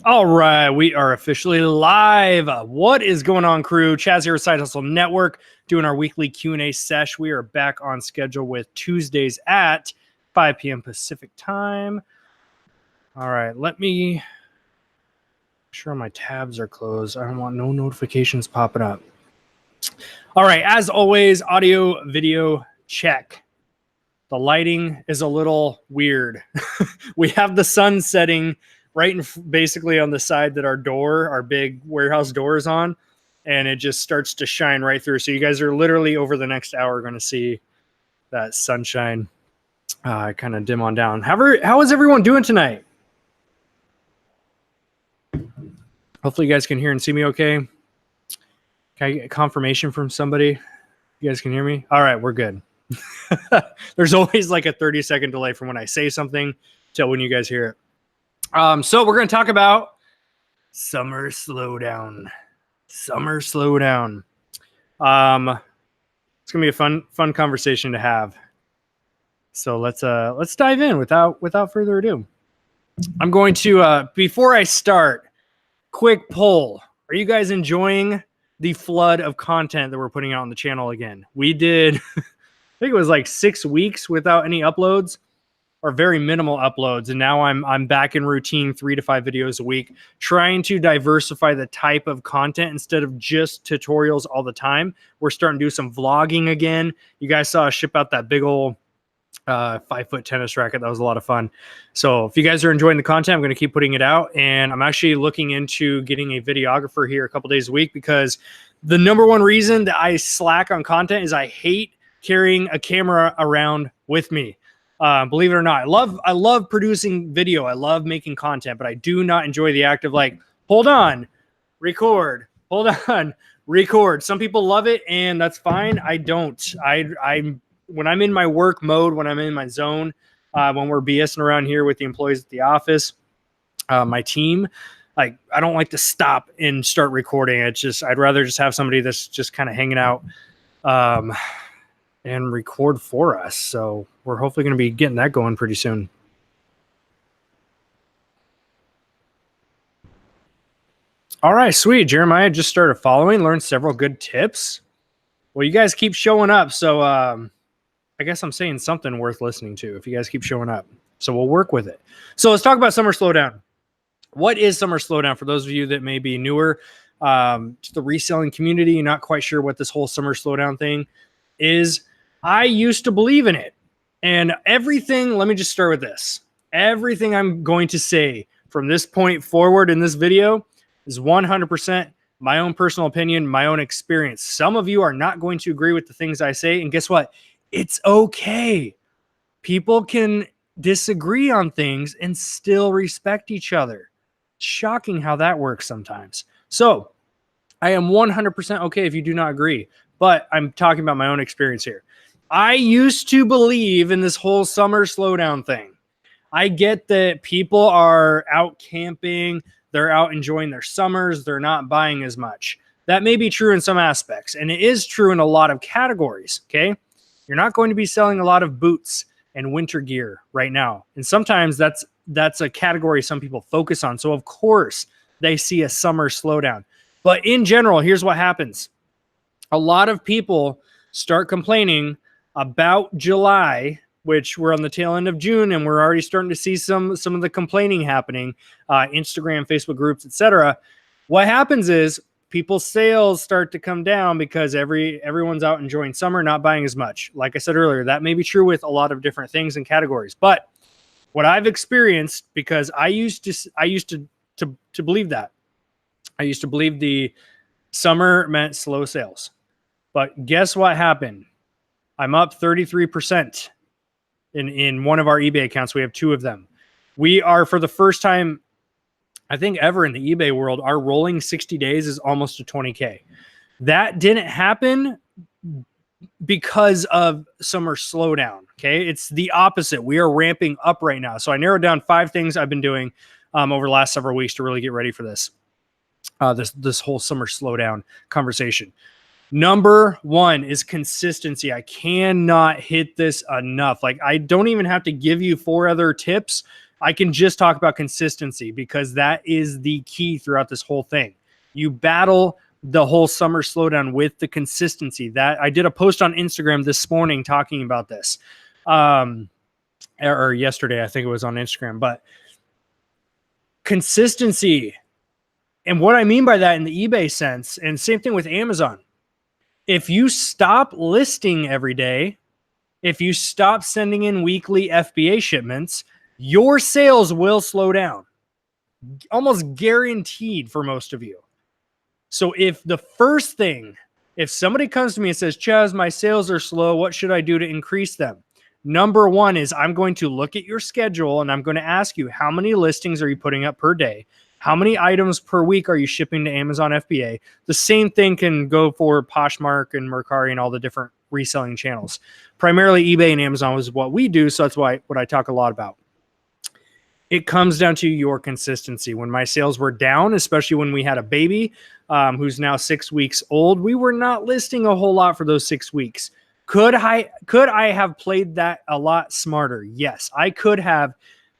All right, we are officially live. What is going on, crew? Chaz here with Side Hustle Network, doing our weekly Q&A sesh. We are back on schedule with Tuesdays at 5 p.m. Pacific time. All right, let me make sure my tabs are closed. I don't want no notifications popping up. All right, as always, audio, video, check. The lighting is a little weird. We have the sun setting right in basically on the side that our big warehouse door is on, and it just starts to shine right through. So you guys are literally over the next hour going to see that sunshine kind of dim on down. How is everyone doing tonight? Hopefully you guys can hear and see me okay. Can I get confirmation from somebody? You guys can hear me? All right, we're good. There's always like a 30-second delay from when I say something till when you guys hear it. So we're going to talk about summer slowdown. Summer slowdown. It's going to be a fun conversation to have. So let's dive in without further ado. I'm going to before I start, quick poll. Are you guys enjoying the flood of content that we're putting out on the channel again? We did I think it was like 6 weeks without any uploads, or very minimal uploads, and now I'm back in routine 3 to 5 videos a week, trying to diversify the type of content instead of just tutorials all the time. We're starting to do some vlogging again. You guys saw us ship out that big old 5-foot tennis racket. That was a lot of fun. So if you guys are enjoying the content, I'm going to keep putting it out, and I'm actually looking into getting a videographer here a couple days a week, because the number one reason that I slack on content is I hate carrying a camera around with me. Believe it or not, I love producing video. I love making content, but I do not enjoy the act of like, hold on, record, hold on, record. Some people love it, and that's fine. I don't. I'm when I'm in my work mode, when I'm in my zone, when we're BSing around here with the employees at the office, my team, like, I don't like to stop and start recording. It's just, I'd rather just have somebody that's just kind of hanging out, and record for us. So we're hopefully going to be getting that going pretty soon. All right, sweet. Jeremiah just started following, learned several good tips. Well, you guys keep showing up. So I guess I'm saying something worth listening to if you guys keep showing up. So we'll work with it. So let's talk about summer slowdown. What is summer slowdown? For those of you that may be newer to the reselling community, you're not quite sure what this whole summer slowdown thing is. I used to believe in it, and everything, let me just start with this. Everything I'm going to say from this point forward in this video is 100% my own personal opinion, my own experience. Some of you are not going to agree with the things I say, and guess what? It's okay. People can disagree on things and still respect each other. It's shocking how that works sometimes. So I am 100% okay if you do not agree, but I'm talking about my own experience here. I used to believe in this whole summer slowdown thing. I get that people are out camping, they're out enjoying their summers, they're not buying as much. That may be true in some aspects, and it is true in a lot of categories, okay? You're not going to be selling a lot of boots and winter gear right now. And sometimes that's a category some people focus on. So of course they see a summer slowdown. But in general, here's what happens. A lot of people start complaining about July, which we're on the tail end of June, and we're already starting to see some of the complaining happening, Instagram, Facebook groups, etc. What happens is people's sales start to come down because everyone's out enjoying summer, not buying as much. Like I said earlier, that may be true with a lot of different things and categories. But what I've experienced, because I used to believe that. I used to believe the summer meant slow sales. But guess what happened? I'm up 33% in one of our eBay accounts. We have 2 of them. We are, for the first time, I think ever in the eBay world, our rolling 60 days is almost to 20K. That didn't happen because of summer slowdown. Okay. It's the opposite. We are ramping up right now. So I narrowed down 5 things I've been doing over the last several weeks to really get ready for this, this whole summer slowdown conversation. Number 1 is consistency. I cannot hit this enough. Like, I don't even have to give you 4 other tips. I can just talk about consistency because that is the key throughout this whole thing. You battle the whole summer slowdown with the consistency. That I did a post on Instagram this morning talking about this, or yesterday, I think it was on Instagram, but consistency. And what I mean by that in the eBay sense, and same thing with Amazon. If you stop listing every day, if you stop sending in weekly FBA shipments, your sales will slow down. Almost guaranteed for most of you. So if the first thing, if somebody comes to me and says, Chaz, my sales are slow, what should I do to increase them? Number one is I'm going to look at your schedule and I'm going to ask you, how many listings are you putting up per day? How many items per week are you shipping to Amazon FBA? The same thing can go for Poshmark and Mercari and all the different reselling channels. Primarily eBay and Amazon is what we do, so that's what I talk a lot about. It comes down to your consistency. When my sales were down, especially when we had a baby who's now 6 weeks old, we were not listing a whole lot for those 6 weeks. Could I have played that a lot smarter? Yes, I could have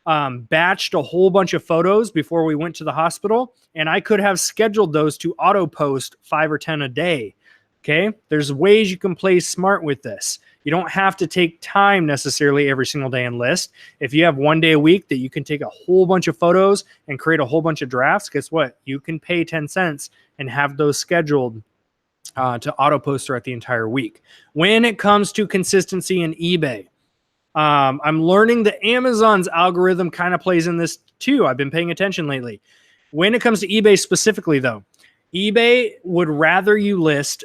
batched a whole bunch of photos before we went to the hospital, and I could have scheduled those to auto post 5 or 10 a day. Okay, there's ways you can play smart with this. You don't have to take time necessarily every single day and list. If you have one day a week that you can take a whole bunch of photos and create a whole bunch of drafts, guess what? You can pay 10 cents and have those scheduled to auto post throughout the entire week. When it comes to consistency in eBay, I'm learning that Amazon's algorithm kind of plays in this too. I've been paying attention lately. When it comes to eBay specifically though, eBay would rather you list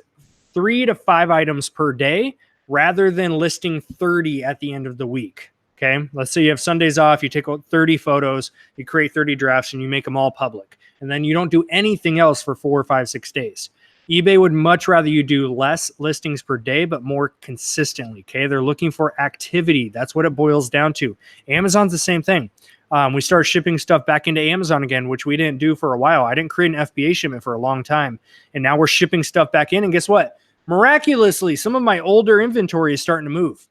3 to 5 items per day rather than listing 30 at the end of the week. Okay, let's say you have Sundays off, you take out 30 photos, you create 30 drafts, and you make them all public. And then you don't do anything else for 4 or 5, 6 days. eBay would much rather you do less listings per day, but more consistently. Okay, they're looking for activity. That's what it boils down to. Amazon's the same thing. We started shipping stuff back into Amazon again, which we didn't do for a while. I didn't create an FBA shipment for a long time. And now we're shipping stuff back in. And guess what? Miraculously, some of my older inventory is starting to move.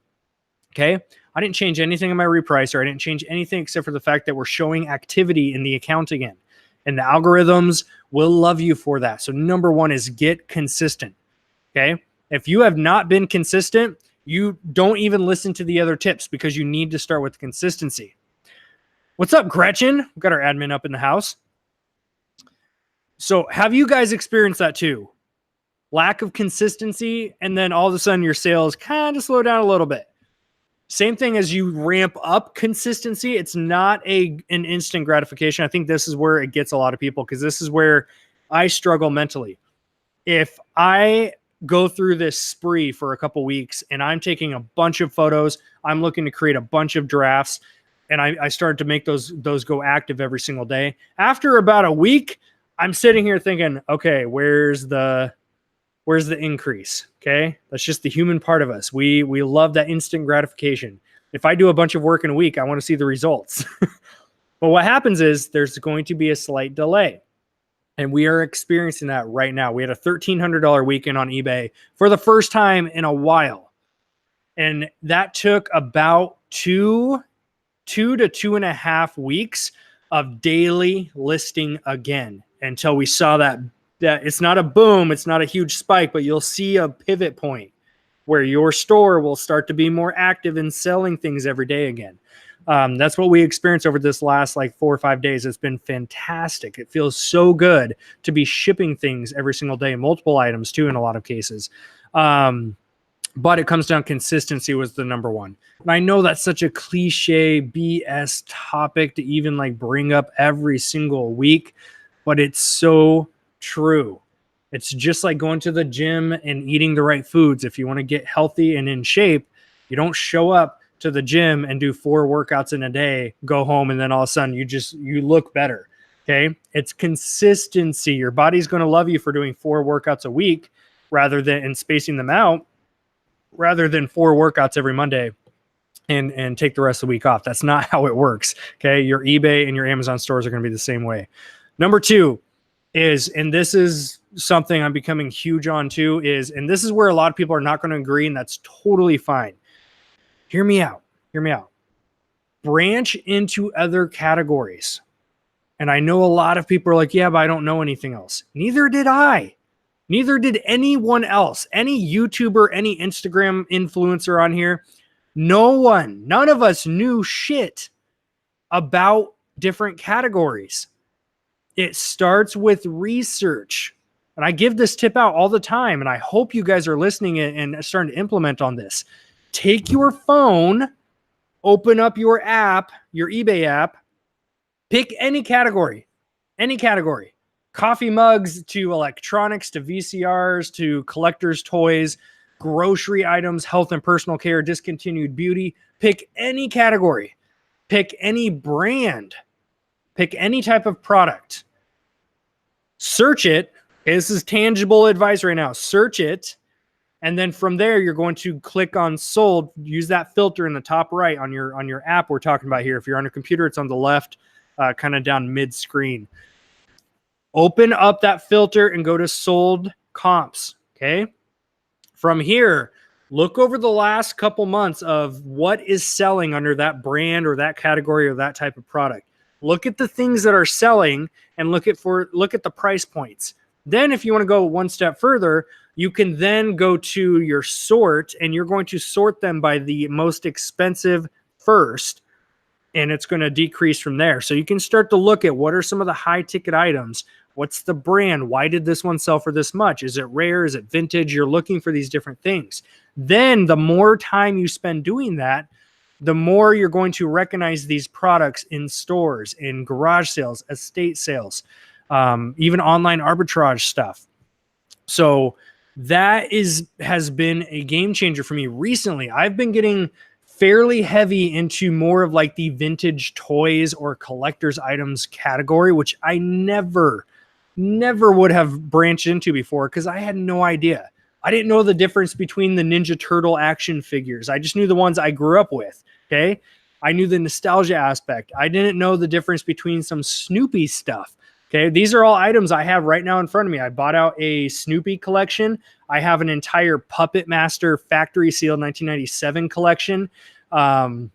Okay. I didn't change anything in my repricer. I didn't change anything except for the fact that we're showing activity in the account again. And the algorithms will love you for that. So number one is get consistent. Okay. If you have not been consistent, you don't even listen to the other tips because you need to start with consistency. What's up, Gretchen? We've got our admin up in the house. So have you guys experienced that too? Lack of consistency, and then all of a sudden your sales kind of slow down a little bit. Same thing as you ramp up consistency. It's not an instant gratification. I think this is where it gets a lot of people because this is where I struggle mentally. If I go through this spree for a couple weeks and I'm taking a bunch of photos, I'm looking to create a bunch of drafts, and I started to make those go active every single day. After about a week, I'm sitting here thinking, okay, where's the increase? Okay. That's just the human part of us. We love that instant gratification. If I do a bunch of work in a week, I want to see the results. But what happens is there's going to be a slight delay. And we are experiencing that right now. We had a $1,300 weekend on eBay for the first time in a while. And that took about 2 to 2.5 weeks of daily listing again until we saw that it's not a boom, it's not a huge spike, but you'll see a pivot point where your store will start to be more active in selling things every day again. That's what we experienced over this last 4 or 5 days. It's been fantastic. It feels so good to be shipping things every single day, multiple items too, in a lot of cases. But it comes down, consistency was the number one. And I know that's such a cliche BS topic to even bring up every single week, but it's so true. It's just like going to the gym and eating the right foods. If you want to get healthy and in shape, you don't show up to the gym and do 4 workouts in a day, go home, and then all of a sudden you look better. Okay. It's consistency. Your body's going to love you for doing 4 workouts a week and spacing them out rather than 4 workouts every Monday and take the rest of the week off. That's not how it works. Okay. Your eBay and your Amazon stores are going to be the same way. Number 2 is, and this is something I'm becoming huge on too, and this is where a lot of people are not going to agree, and that's totally fine. Hear me out. Branch into other categories. And I know a lot of people are like, yeah, but I don't know anything else. Neither did I. Neither did anyone else. Any YouTuber, any Instagram influencer on here. None of us knew shit about different categories. It starts with research. And I give this tip out all the time, and I hope you guys are listening and starting to implement on this. Take your phone, open up your app, your eBay app, pick any category, coffee mugs to electronics to VCRs to collector's toys, grocery items, health and personal care, discontinued beauty. Pick any category, pick any brand, pick any type of product. Search it. Okay, this is tangible advice right now. Search it. And then from there, you're going to click on sold. Use that filter in the top right on your app we're talking about here. If you're on a computer, it's on the left, kind of down mid-screen. Open up that filter and go to sold comps, okay? From here, look over the last couple months of what is selling under that brand or that category or that type of product. Look at the things that are selling and look at the price points. Then if you want to go one step further, you can then go to your sort and you're going to sort them by the most expensive first, and it's going to decrease from there. So you can start to look at what are some of the high ticket items. What's the brand? Why did this one sell for this much? Is it rare? Is it vintage? You're looking for these different things. Then the more time you spend doing that, the more you're going to recognize these products in stores, in garage sales, estate sales, even online arbitrage stuff. So that has been a game changer for me recently. I've been getting fairly heavy into more of like the vintage toys or collector's items category, which I never would have branched into before because I had no idea. I didn't know the difference between the Ninja Turtle action figures. I just knew the ones I grew up with, okay? I knew the nostalgia aspect. I didn't know the difference between some Snoopy stuff, okay? These are all items I have right now in front of me. I bought out a Snoopy collection. I have an entire Puppet Master factory sealed 1997 collection. I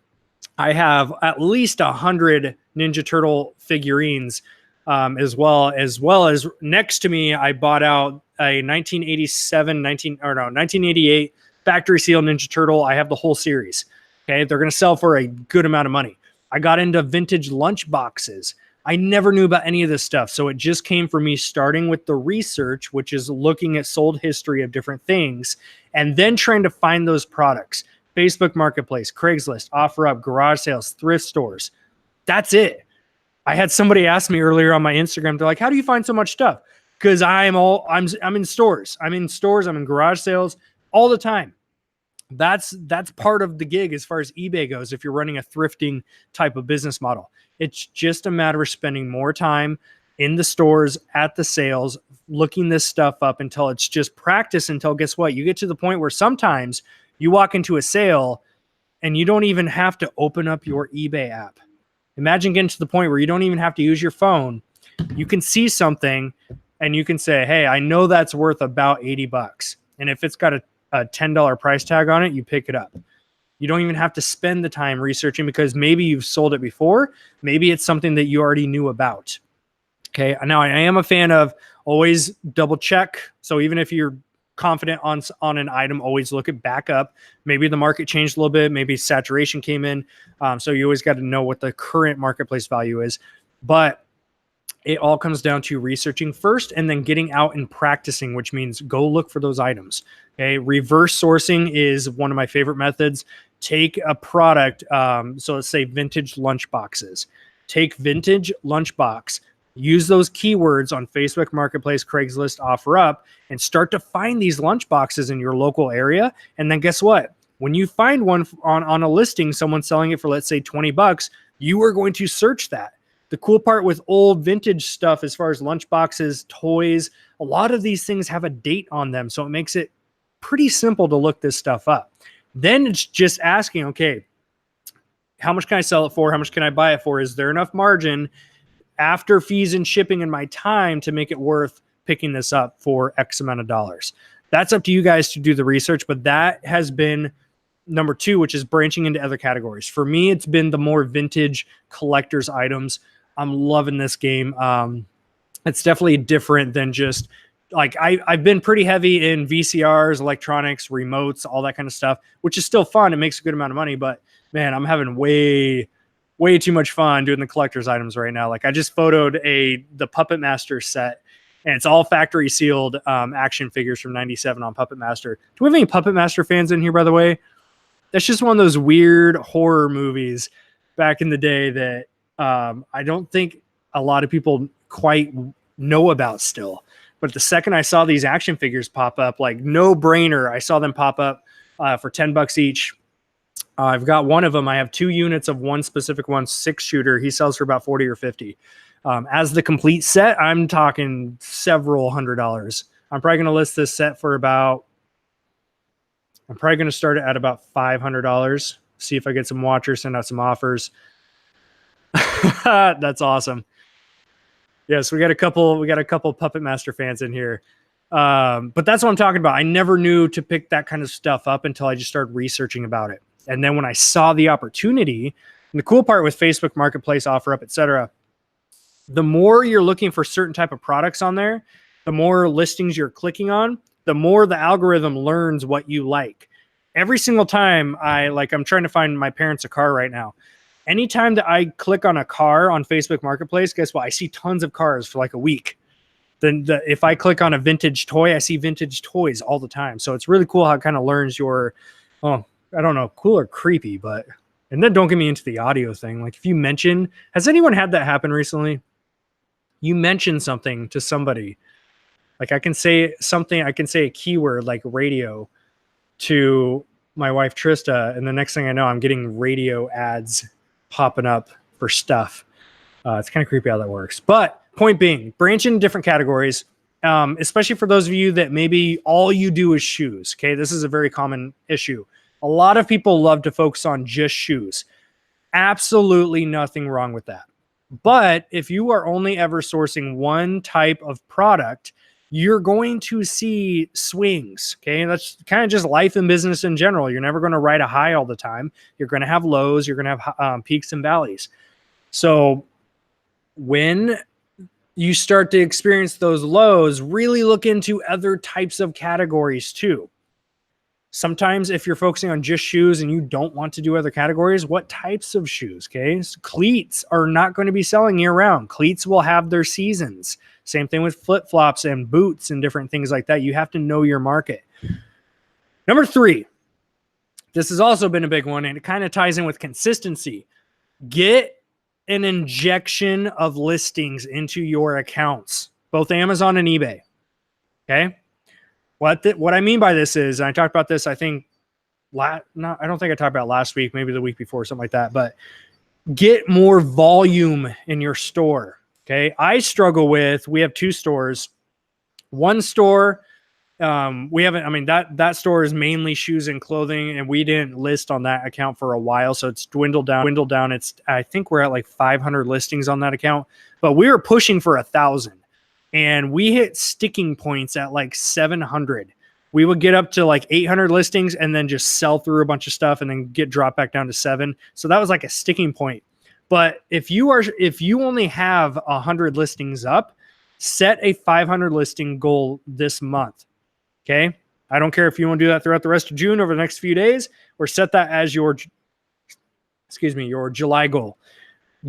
have at least 100 Ninja Turtle figurines, as well as next to me, I bought out a 1988 factory sealed Ninja Turtle. I have the whole series. Okay, they're going to sell for a good amount of money. I got into vintage lunch boxes. I never knew about any of this stuff. So it just came from me starting with the research, which is looking at sold history of different things, and then trying to find those products. Facebook Marketplace, Craigslist, OfferUp, garage sales, thrift stores. That's it. I had somebody ask me earlier on my Instagram, they're like, how do you find so much stuff? Because I'm in stores. I'm in garage sales all the time. That's part of the gig as far as eBay goes. If you're running a thrifting type of business model, it's just a matter of spending more time in the stores, at the sales, looking this stuff up until it's just practice, until guess what? You get to the point where sometimes you walk into a sale and you don't even have to open up your eBay app. Imagine getting to the point where you don't even have to use your phone. You can see something and you can say, hey, I know that's worth about $80. And if it's got a $10 price tag on it, you pick it up. You don't even have to spend the time researching because maybe you've sold it before. Maybe it's something that you already knew about. Okay. Now I am a fan of always double check. So even if you're confident on an item, always look it back up. Maybe the market changed a little bit. Maybe saturation came in. So you always got to know what the current marketplace value is. But it all comes down to researching first and then getting out and practicing, which means go look for those items. Okay. Reverse sourcing is one of my favorite methods. Take a product. So let's say vintage lunch boxes. Take vintage lunchbox. Use those keywords on Facebook Marketplace, Craigslist, OfferUp, and start to find these lunch boxes in your local area. And then guess what? When you find one on a listing, someone selling it for, let's say, $20, you are going to search that. The cool part with old vintage stuff, as far as lunch boxes, toys, a lot of these things have a date on them. So it makes it pretty simple to look this stuff up. Then it's just asking, okay, how much can I sell it for? How much can I buy it for? Is there enough margin after fees and shipping and my time to make it worth picking this up for X amount of dollars? That's up to you guys to do the research, but that has been number 2, which is branching into other categories. For me, it's been the more vintage collector's items. I'm loving this game. It's definitely different than just like I've been pretty heavy in VCRs, electronics, remotes, all that kind of stuff, which is still fun. It makes a good amount of money, but man, I'm having way too much fun doing the collector's items right now. Like I just photoed the Puppet Master set, and it's all factory sealed action figures from '97 on Puppet Master. Do we have any Puppet Master fans in here, by the way? That's just one of those weird horror movies back in the day that I don't think a lot of people quite know about still. But the second I saw these action figures pop up, like no brainer, I saw them pop up for $10 each. I've got one of them. I have 2 units of one specific one, 6-shooter. He sells for about 40 or 50. As the complete set, I'm talking several $100s. I'm probably going to list this set for about, I'm probably going to start it at about $500. See if I get some watchers, send out some offers. That's awesome. Yes, we got a couple Puppet Master fans in here. But that's what I'm talking about. I never knew to pick that kind of stuff up until I just started researching about it. And then when I saw the opportunity, and the cool part with Facebook Marketplace, OfferUp, etc., the more you're looking for certain type of products on there, the more listings you're clicking on, the more the algorithm learns what you like. Every single time I'm trying to find my parents a car right now. Anytime that I click on a car on Facebook Marketplace, guess what? I see tons of cars for like a week. Then if I click on a vintage toy, I see vintage toys all the time. So it's really cool how it kind of learns your, I don't know, cool or creepy, but, and then don't get me into the audio thing. Like if you mention, has anyone had that happen recently? You mention something to somebody. Like I can say something, I can say a keyword like radio to my wife, Trista. And the next thing I know, I'm getting radio ads popping up for stuff. It's kind of creepy how that works. But point being, branch in different categories, especially for those of you that maybe all you do is shoes. Okay, this is a very common issue. A lot of people love to focus on just shoes. Absolutely nothing wrong with that. But if you are only ever sourcing one type of product, you're going to see swings. Okay, that's kind of just life and business in general. You're never going to ride a high all the time. You're going to have lows. You're going to have peaks and valleys. So when you start to experience those lows, really look into other types of categories too. Sometimes if you're focusing on just shoes and you don't want to do other categories, what types of shoes? Okay, so cleats are not going to be selling year round. Cleats will have their seasons. Same thing with flip-flops and boots and different things like that. You have to know your market. Number 3, this has also been a big one, and it kind of ties in with consistency. Get an injection of listings into your accounts, both Amazon and eBay. Okay. What I mean by this is, and I talked about this, I think, I don't think I talked about last week, maybe the week before, something like that, but get more volume in your store. Okay. I struggle with, we have 2 stores. One store, that store is mainly shoes and clothing, and we didn't list on that account for a while. So it's dwindled down. I think we're at like 500 listings on that account, but we were pushing for 1,000. And we hit sticking points at like 700. We would get up to like 800 listings and then just sell through a bunch of stuff and then get dropped back down to 7. So that was like a sticking point. But if you only have 100 listings up, set a 500 listing goal this month. Okay. I don't care if you want to do that throughout the rest of June over the next few days, or set that as your July goal.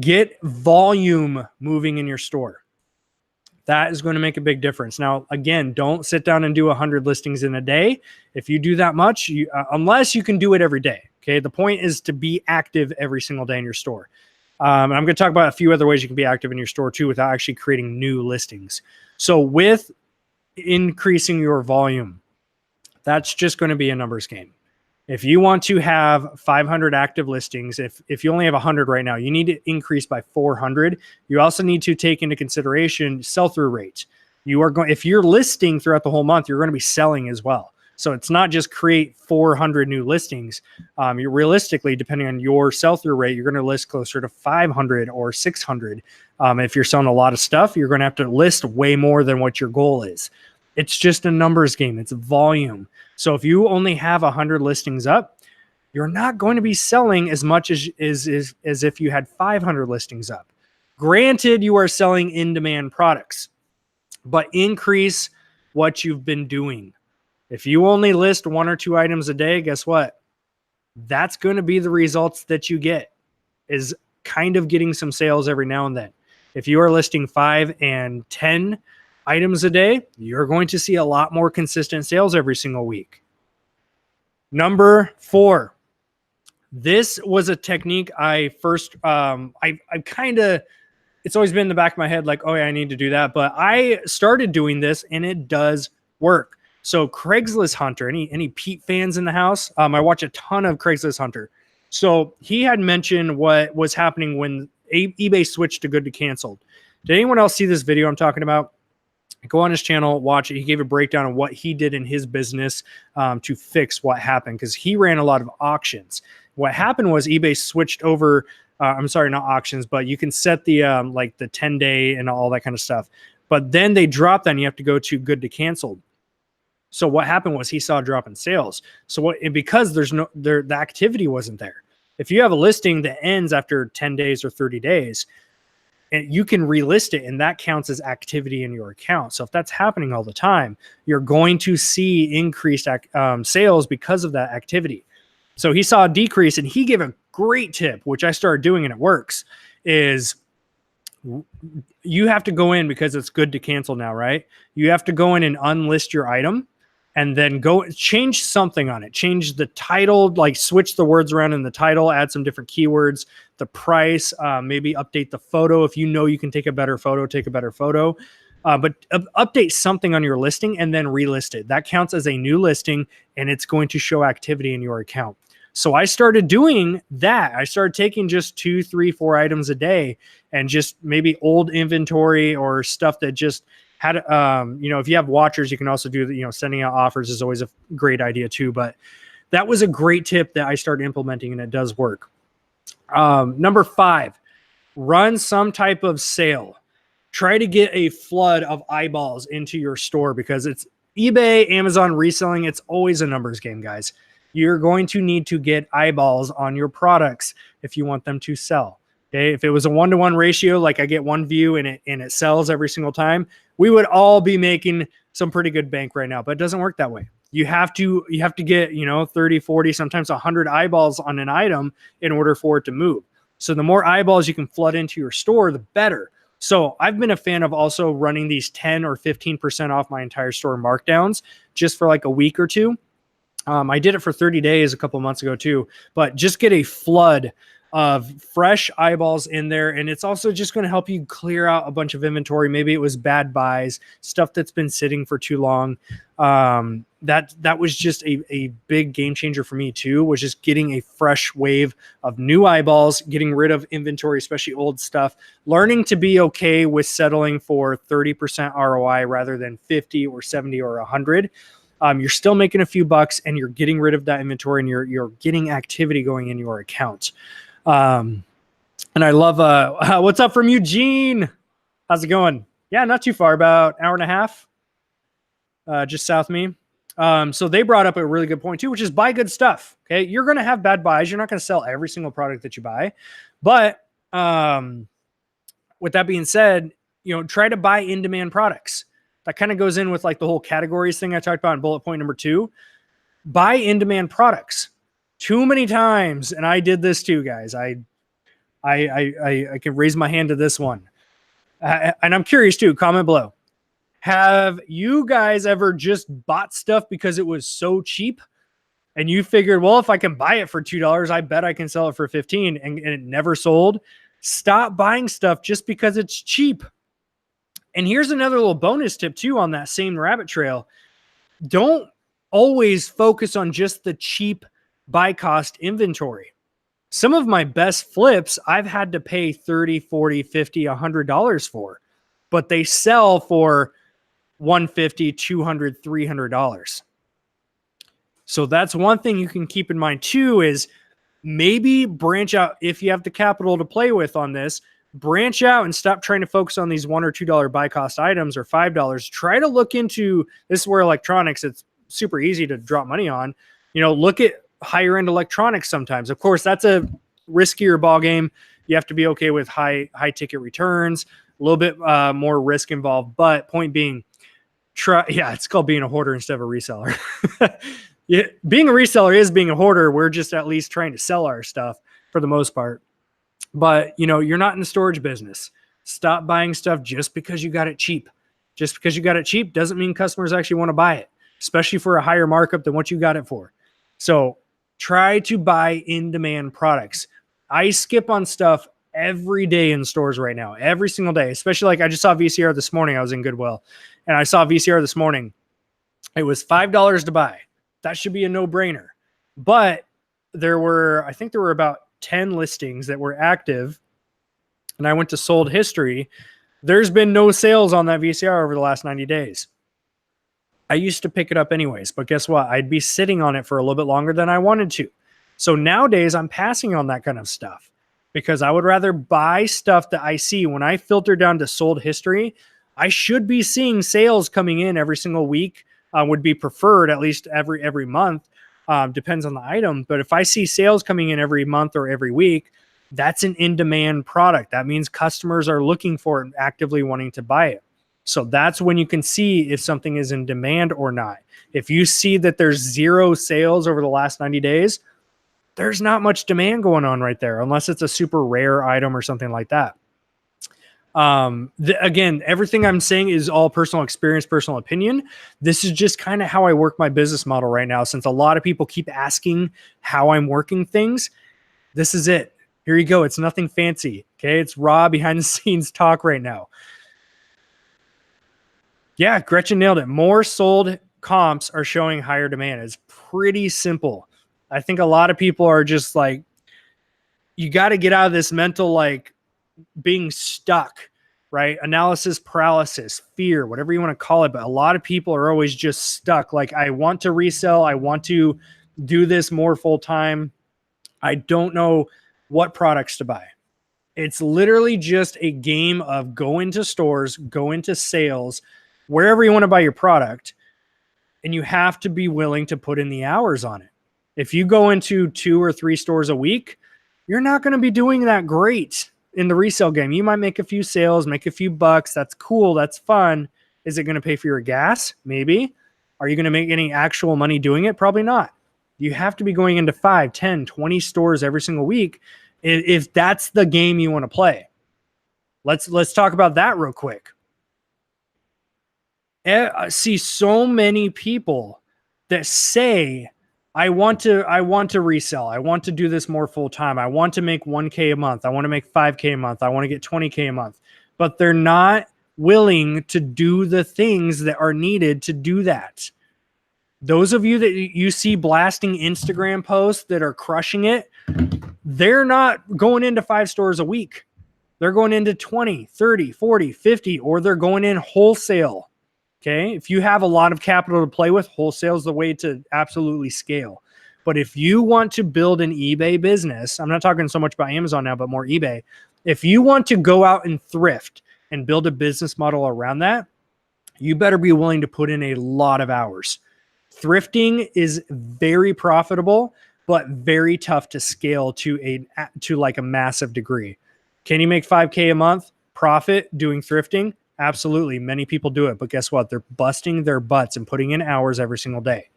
Get volume moving in your store. That is going to make a big difference. Now, again, don't sit down and do 100 listings in a day. If you do that much, unless you can do it every day. Okay. The point is to be active every single day in your store. And I'm going to talk about a few other ways you can be active in your store too, without actually creating new listings. So with increasing your volume, that's just going to be a numbers game. If you want to have 500 active listings, if you only have 100 right now, you need to increase by 400. You also need to take into consideration sell-through rate. If you're listing throughout the whole month, you're going to be selling as well. So it's not just create 400 new listings. You're realistically, depending on your sell-through rate, you're going to list closer to 500 or 600. If you're selling a lot of stuff, you're going to have to list way more than what your goal is. It's just a numbers game. It's volume. So if you only have 100 listings up, you're not going to be selling as much as if you had 500 listings up. Granted, you are selling in-demand products, but increase what you've been doing. If you only list 1 or 2 items a day, guess what? That's going to be the results that you get, is kind of getting some sales every now and then. If you are listing 5 and 10 items a day, you're going to see a lot more consistent sales every single week. Number 4. This was a technique I first, I kind of, it's always been in the back of my head, like, oh yeah, I need to do that. But I started doing this and it does work. So Craigslist Hunter, any Pete fans in the house? I watch a ton of Craigslist Hunter. So he had mentioned what was happening when eBay switched to good to canceled. Did anyone else see this video I'm talking about? Go on his channel, watch it. He gave a breakdown of what he did in his business to fix what happened, because he ran a lot of auctions. What happened was eBay switched over. I'm sorry, not auctions, but you can set the like the 10-day and all that kind of stuff. But then they dropped that and you have to go to good to canceled. So what happened was he saw a drop in sales. So because the activity wasn't there. If you have a listing that ends after 10 days or 30 days, and you can relist it, and that counts as activity in your account. So if that's happening all the time, you're going to see increased sales because of that activity. So he saw a decrease, and he gave a great tip, which I started doing and it works, is you have to go in, because it's good to cancel now, right? You have to go in and unlist your item, and then go change something on it. Change the title, like switch the words around in the title, add some different keywords, the price, maybe update the photo. If you know you can take a better photo, take a better photo. But update something on your listing and then relist it. That counts as a new listing, and it's going to show activity in your account. So I started doing that. I started taking just 2, 3, 4 items a day, and just maybe old inventory or stuff that just had, if you have watchers, you can also do, sending out offers is always a great idea too. But that was a great tip that I started implementing, and it does work. Number 5, run some type of sale. Try to get a flood of eyeballs into your store, because it's eBay, Amazon, reselling. It's always a numbers game, guys. You're going to need to get eyeballs on your products if you want them to sell. Okay, if it was a 1-to-1 ratio, like I get 1 view and it sells every single time, we would all be making some pretty good bank right now. But it doesn't work that way. You have to get 30, 40, sometimes 100 eyeballs on an item in order for it to move. So the more eyeballs you can flood into your store, the better. So I've been a fan of also running these 10 or 15% off my entire store markdowns just for like a week or two. I did it for 30 days a couple months ago too, but just get a flood of fresh eyeballs in there. And it's also just going to help you clear out a bunch of inventory. Maybe it was bad buys, stuff that's been sitting for too long. That was just a big game changer for me too, was just getting a fresh wave of new eyeballs, getting rid of inventory, especially old stuff, learning to be okay with settling for 30% ROI rather than 50 or 70 or 100. You're still making a few bucks, and you're getting rid of that inventory, and you're getting activity going in your account. And I love, what's up from Eugene? How's it going? Yeah, not too far, about an hour and a half, just south of me. So they brought up a really good point too, which is buy good stuff. Okay. You're going to have bad buys. You're not going to sell every single product that you buy, but, with that being said, try to buy in-demand products. That kind of goes in with like the whole categories thing I talked about in bullet point number 2. Buy in-demand products. Too many times, and I did this too, guys. I can raise my hand to this one. And I'm curious too, comment below. Have you guys ever just bought stuff because it was so cheap, and you figured, well, if I can buy it for $2, I bet I can sell it for $15, and it never sold? Stop buying stuff just because it's cheap. And here's another little bonus tip too on that same rabbit trail. Don't always focus on just the cheap buy cost inventory. Some of my best flips I've had to pay $30, $40, $50, $100 for, but they sell for $150, $200, $300. So that's one thing you can keep in mind too, is maybe branch out. If you have the capital to play with on this, branch out and stop trying to focus on these $1 or $2 buy cost items or $5. Try to look into, this is where electronics, it's super easy to drop money on. Look at higher end electronics sometimes. Of course, that's a riskier ball game. You have to be okay with high ticket returns, a little bit more risk involved. But point being, it's called being a hoarder instead of a reseller. Yeah, being a reseller is being a hoarder. We're just at least trying to sell our stuff for the most part. But, you're not in the storage business. Stop buying stuff just because you got it cheap. Just because you got it cheap doesn't mean customers actually want to buy it, especially for a higher markup than what you got it for. So try to buy in-demand products. I skip on stuff every day in stores right now, every single day, especially like I just saw VCR this morning. I was in Goodwill and I saw VCR this morning. It was $5 to buy. That should be a no-brainer. But I think there were about 10 listings that were active, and I went to sold history. There's been no sales on that VCR over the last 90 days. I used to pick it up anyways, but guess what? I'd be sitting on it for a little bit longer than I wanted to. So nowadays I'm passing on that kind of stuff because I would rather buy stuff that I see. When I filter down to sold history, I should be seeing sales coming in every single week. Would be preferred at least every month. Depends on the item. But if I see sales coming in every month or every week, that's an in-demand product. That means customers are looking for it and actively wanting to buy it. So that's when you can see if something is in demand or not. If you see that there's 0 sales over the last 90 days, there's not much demand going on right there, unless it's a super rare item or something like that. Again, everything I'm saying is all personal experience, personal opinion. This is just kind of how I work my business model right now. Since a lot of people keep asking how I'm working things, this is it. Here you go. It's nothing fancy. Okay. It's raw behind the scenes talk right now. Yeah. Gretchen nailed it. More sold comps are showing higher demand. It's pretty simple. I think a lot of people are just like, you got to get out of this mental, like, being stuck, right? Analysis paralysis, fear, whatever you want to call it. But a lot of people are always just stuck. Like, I want to resell. I want to do this more full time. I don't know what products to buy. It's literally just a game of go into stores, go into sales, wherever you want to buy your product. And you have to be willing to put in the hours on it. If you go into 2 or 3 stores a week, you're not going to be doing that great in the resale game. You might make a few sales, make a few bucks. That's cool. That's fun. Is it going to pay for your gas? Maybe. Are you going to make any actual money doing it? Probably not. You have to be going into 5, 10, 20 stores every single week if that's the game you want to play. Let's talk about that real quick. I see so many people that say, I want to resell. I want to do this more full time. I want to make 1K a month. I want to make 5K a month. I want to get 20K a month. But they're not willing to do the things that are needed to do that. Those of you that you see blasting Instagram posts that are crushing it, they're not going into 5 stores a week. They're going into 20, 30, 40, 50, or they're going in wholesale. Okay. If you have a lot of capital to play with, wholesale is the way to absolutely scale. But if you want to build an eBay business, I'm not talking so much about Amazon now, but more eBay. If you want to go out and thrift and build a business model around that, you better be willing to put in a lot of hours. Thrifting is very profitable, but very tough to scale to like a massive degree. Can you make 5K a month profit doing thrifting? Absolutely. Many people do it, but guess what? They're busting their butts and putting in hours every single day.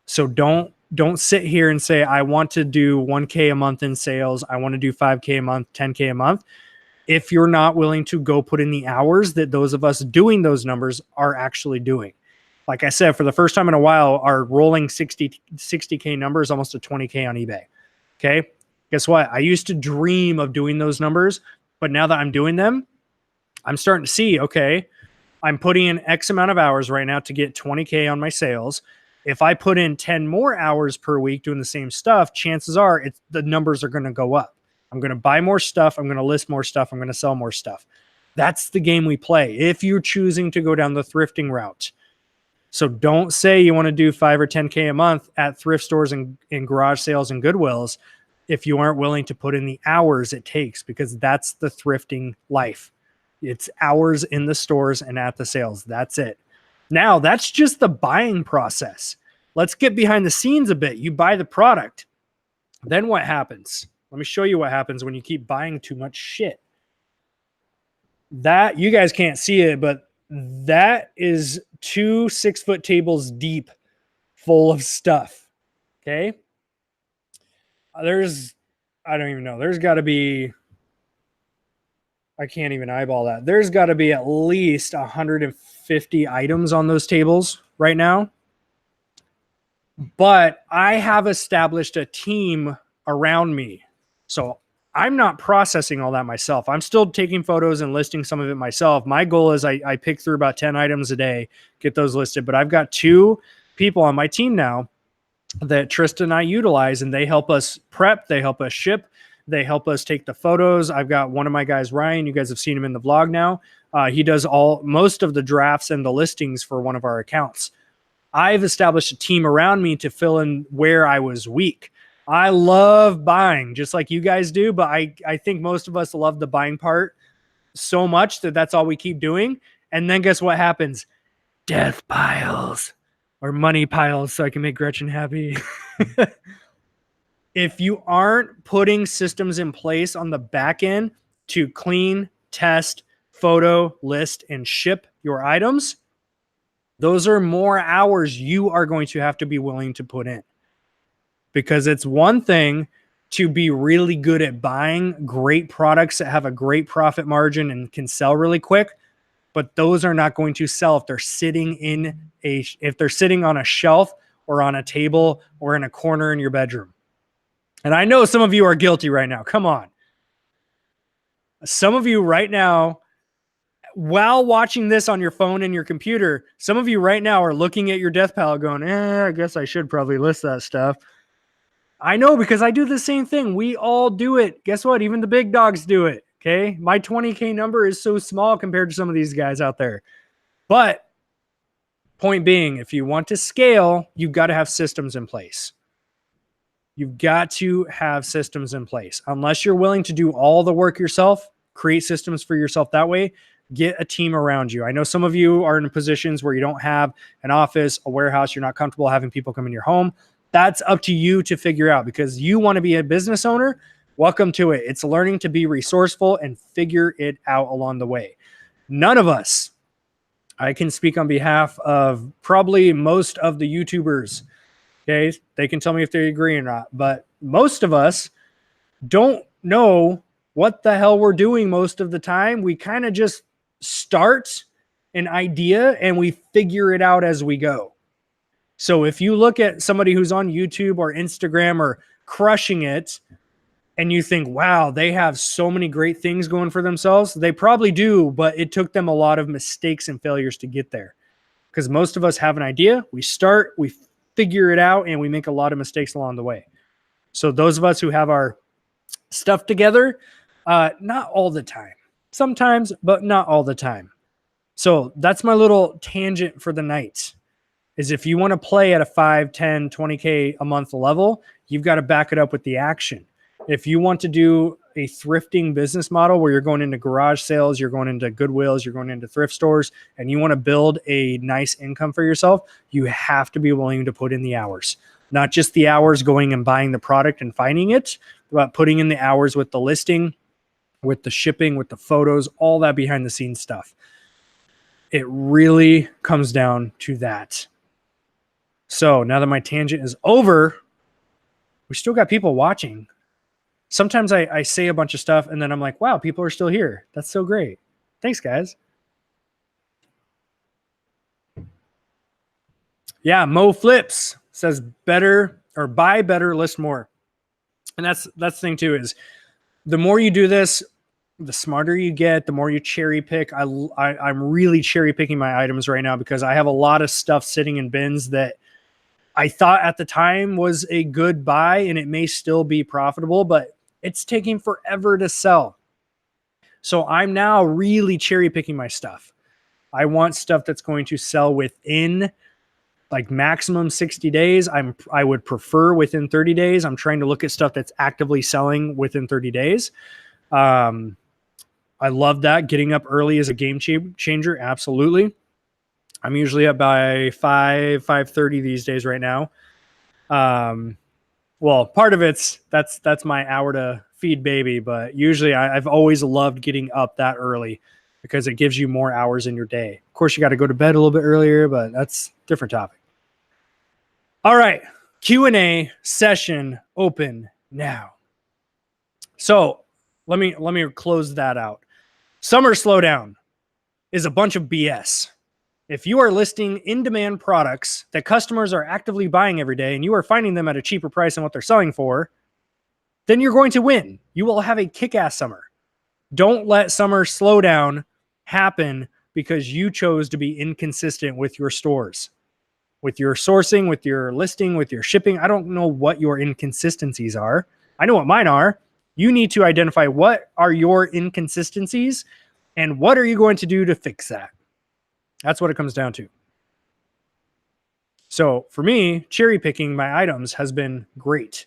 So don't sit here and say, I want to do 1K a month in sales. I want to do 5K a month, 10K a month. If you're not willing to go put in the hours that those of us doing those numbers are actually doing. Like I said, for the first time in a while, our rolling 60K number is almost a 20K on eBay. Okay. Guess what? I used to dream of doing those numbers, but now that I'm doing them, I'm starting to see, okay, I'm putting in X amount of hours right now to get 20K on my sales. If I put in 10 more hours per week doing the same stuff, chances are the numbers are going to go up. I'm going to buy more stuff. I'm going to list more stuff. I'm going to sell more stuff. That's the game we play if you're choosing to go down the thrifting route. So don't say you want to do 5 or 10K a month at thrift stores and garage sales and Goodwills if you aren't willing to put in the hours it takes, because that's the thrifting life. It's hours in the stores and at the sales. That's it. Now, that's just the buying process. let's get behind the scenes a bit. You buy the product. Then what happens? Let me show you what happens when you keep buying too much shit. That, you guys can't see it, but that is 2 6-foot tables deep full of stuff. Okay. I don't even know. There's got to be, I can't even eyeball that. There's got to be at least 150 items on those tables right now. But I have established a team around me. So I'm not processing all that myself. I'm still taking photos and listing some of it myself. My goal is I pick through about 10 items a day, get those listed. But I've got 2 people on my team now that Trista and I utilize, and they help us prep, they help us ship, they help us take the photos. I've got one of my guys, Ryan. You guys have seen him in the vlog now. He does most of the drafts and the listings for one of our accounts. I've established a team around me to fill in where I was weak. I love buying just like you guys do, but I think most of us love the buying part so much that that's all we keep doing. And then guess what happens? Death piles or money piles, so I can make Gretchen happy. If you aren't putting systems in place on the back end to clean, test, photo, list, and ship your items, those are more hours you are going to have to be willing to put in. Because it's one thing to be really good at buying great products that have a great profit margin and can sell really quick, but those are not going to sell if they're sitting on a shelf or on a table or in a corner in your bedroom. And I know some of you are guilty right now. Come on. Some of you right now, while watching this on your phone and your computer, some of you right now are looking at your death pile going, I guess I should probably list that stuff. I know, because I do the same thing. We all do it. Guess what? Even the big dogs do it. Okay. My 20K number is so small compared to some of these guys out there. But point being, if you want to scale, you've got to have systems in place. You've got to have systems in place. Unless you're willing to do all the work yourself, create systems for yourself that way, get a team around you. I know some of you are in positions where you don't have an office, a warehouse, you're not comfortable having people come in your home. That's up to you to figure out, because you want to be a business owner. Welcome to it. It's learning to be resourceful and figure it out along the way. None of us, I can speak on behalf of probably most of the YouTubers. Okay. They can tell me if they agree or not, but most of us don't know what the hell we're doing most of the time. We kind of just start an idea and we figure it out as we go. So if you look at somebody who's on YouTube or Instagram or crushing it, and you think, wow, they have so many great things going for themselves, they probably do, but it took them a lot of mistakes and failures to get there. Because most of us have an idea, we start, we figure it out, and we make a lot of mistakes along the way. So those of us who have our stuff together, not all the time. Sometimes, but not all the time. So that's my little tangent for the night. Is if you want to play at a 5, 10, 20K a month level, you've got to back it up with the action. If you want to do a thrifting business model where you're going into garage sales, you're going into Goodwills, you're going into thrift stores, and you want to build a nice income for yourself, you have to be willing to put in the hours. Not just the hours going and buying the product and finding it, but putting in the hours with the listing, with the shipping, with the photos, all that behind the scenes stuff. It really comes down to that. So now that my tangent is over, we still got people watching. Sometimes I say a bunch of stuff and then I'm like, wow, people are still here. That's so great. Thanks, guys. Yeah, Mo Flips says better or buy better, list more. And that's the thing too, is the more you do this, the smarter you get, the more you cherry pick. I'm really cherry picking my items right now because I have a lot of stuff sitting in bins that I thought at the time was a good buy and it may still be profitable, but it's taking forever to sell. So I'm now really cherry picking my stuff. I want stuff that's going to sell within like maximum 60 days. I would prefer within 30 days. I'm trying to look at stuff that's actively selling within 30 days. I love that. Getting up early is a game changer. Absolutely. I'm usually up by 5:30 these days right now. Well, part of it's that's my hour to feed baby, but usually I've always loved getting up that early because it gives you more hours in your day. Of course, you got to go to bed a little bit earlier, but that's a different topic. All right, Q&A session open now. So let me close that out. Summer slowdown is a bunch of BS. If you are listing in-demand products that customers are actively buying every day and you are finding them at a cheaper price than what they're selling for, then you're going to win. You will have a kick-ass summer. Don't let summer slowdown happen because you chose to be inconsistent with your stores, with your sourcing, with your listing, with your shipping. I don't know what your inconsistencies are. I know what mine are. You need to identify what are your inconsistencies and what are you going to do to fix that. That's what it comes down to. So for me, cherry picking my items has been great.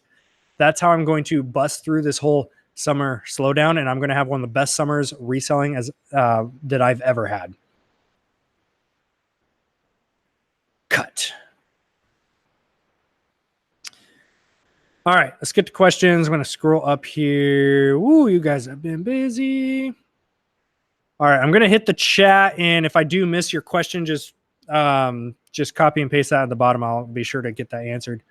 That's how I'm going to bust through this whole summer slowdown, and I'm going to have one of the best summers reselling as that I've ever had. Cut. All right, let's get to questions. I'm going to scroll up here. Ooh, you guys have been busy. All right, I'm going to hit the chat, and if I do miss your question, just copy and paste that at the bottom. I'll be sure to get that answered.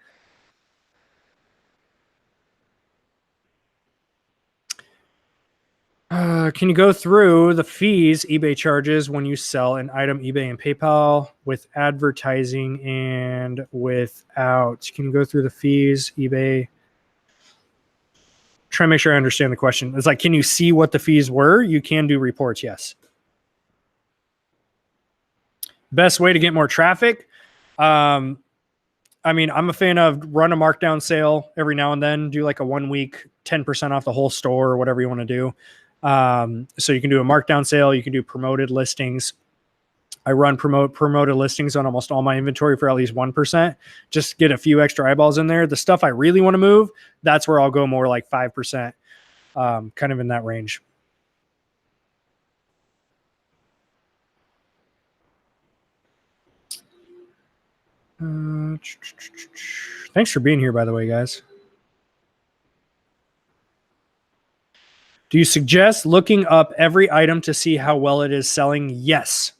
Can you go through the fees eBay charges when you sell an item eBay and PayPal with advertising and without? Can you go through the fees eBay? Try to make sure I understand the question. It's like, can you see what the fees were? You can do reports, yes. Best way to get more traffic? I mean, I'm a fan of run a markdown sale every now and then, do like a 1 week, 10% off the whole store or whatever you want to do. So you can do a markdown sale. You can do promoted listings. I run promoted listings on almost all my inventory for at least 1%. Just get a few extra eyeballs in there. The stuff I really want to move, that's where I'll go more like 5%, kind of in that range. Thanks for being here, by the way, guys. Do you suggest looking up every item to see how well it is selling? Yes.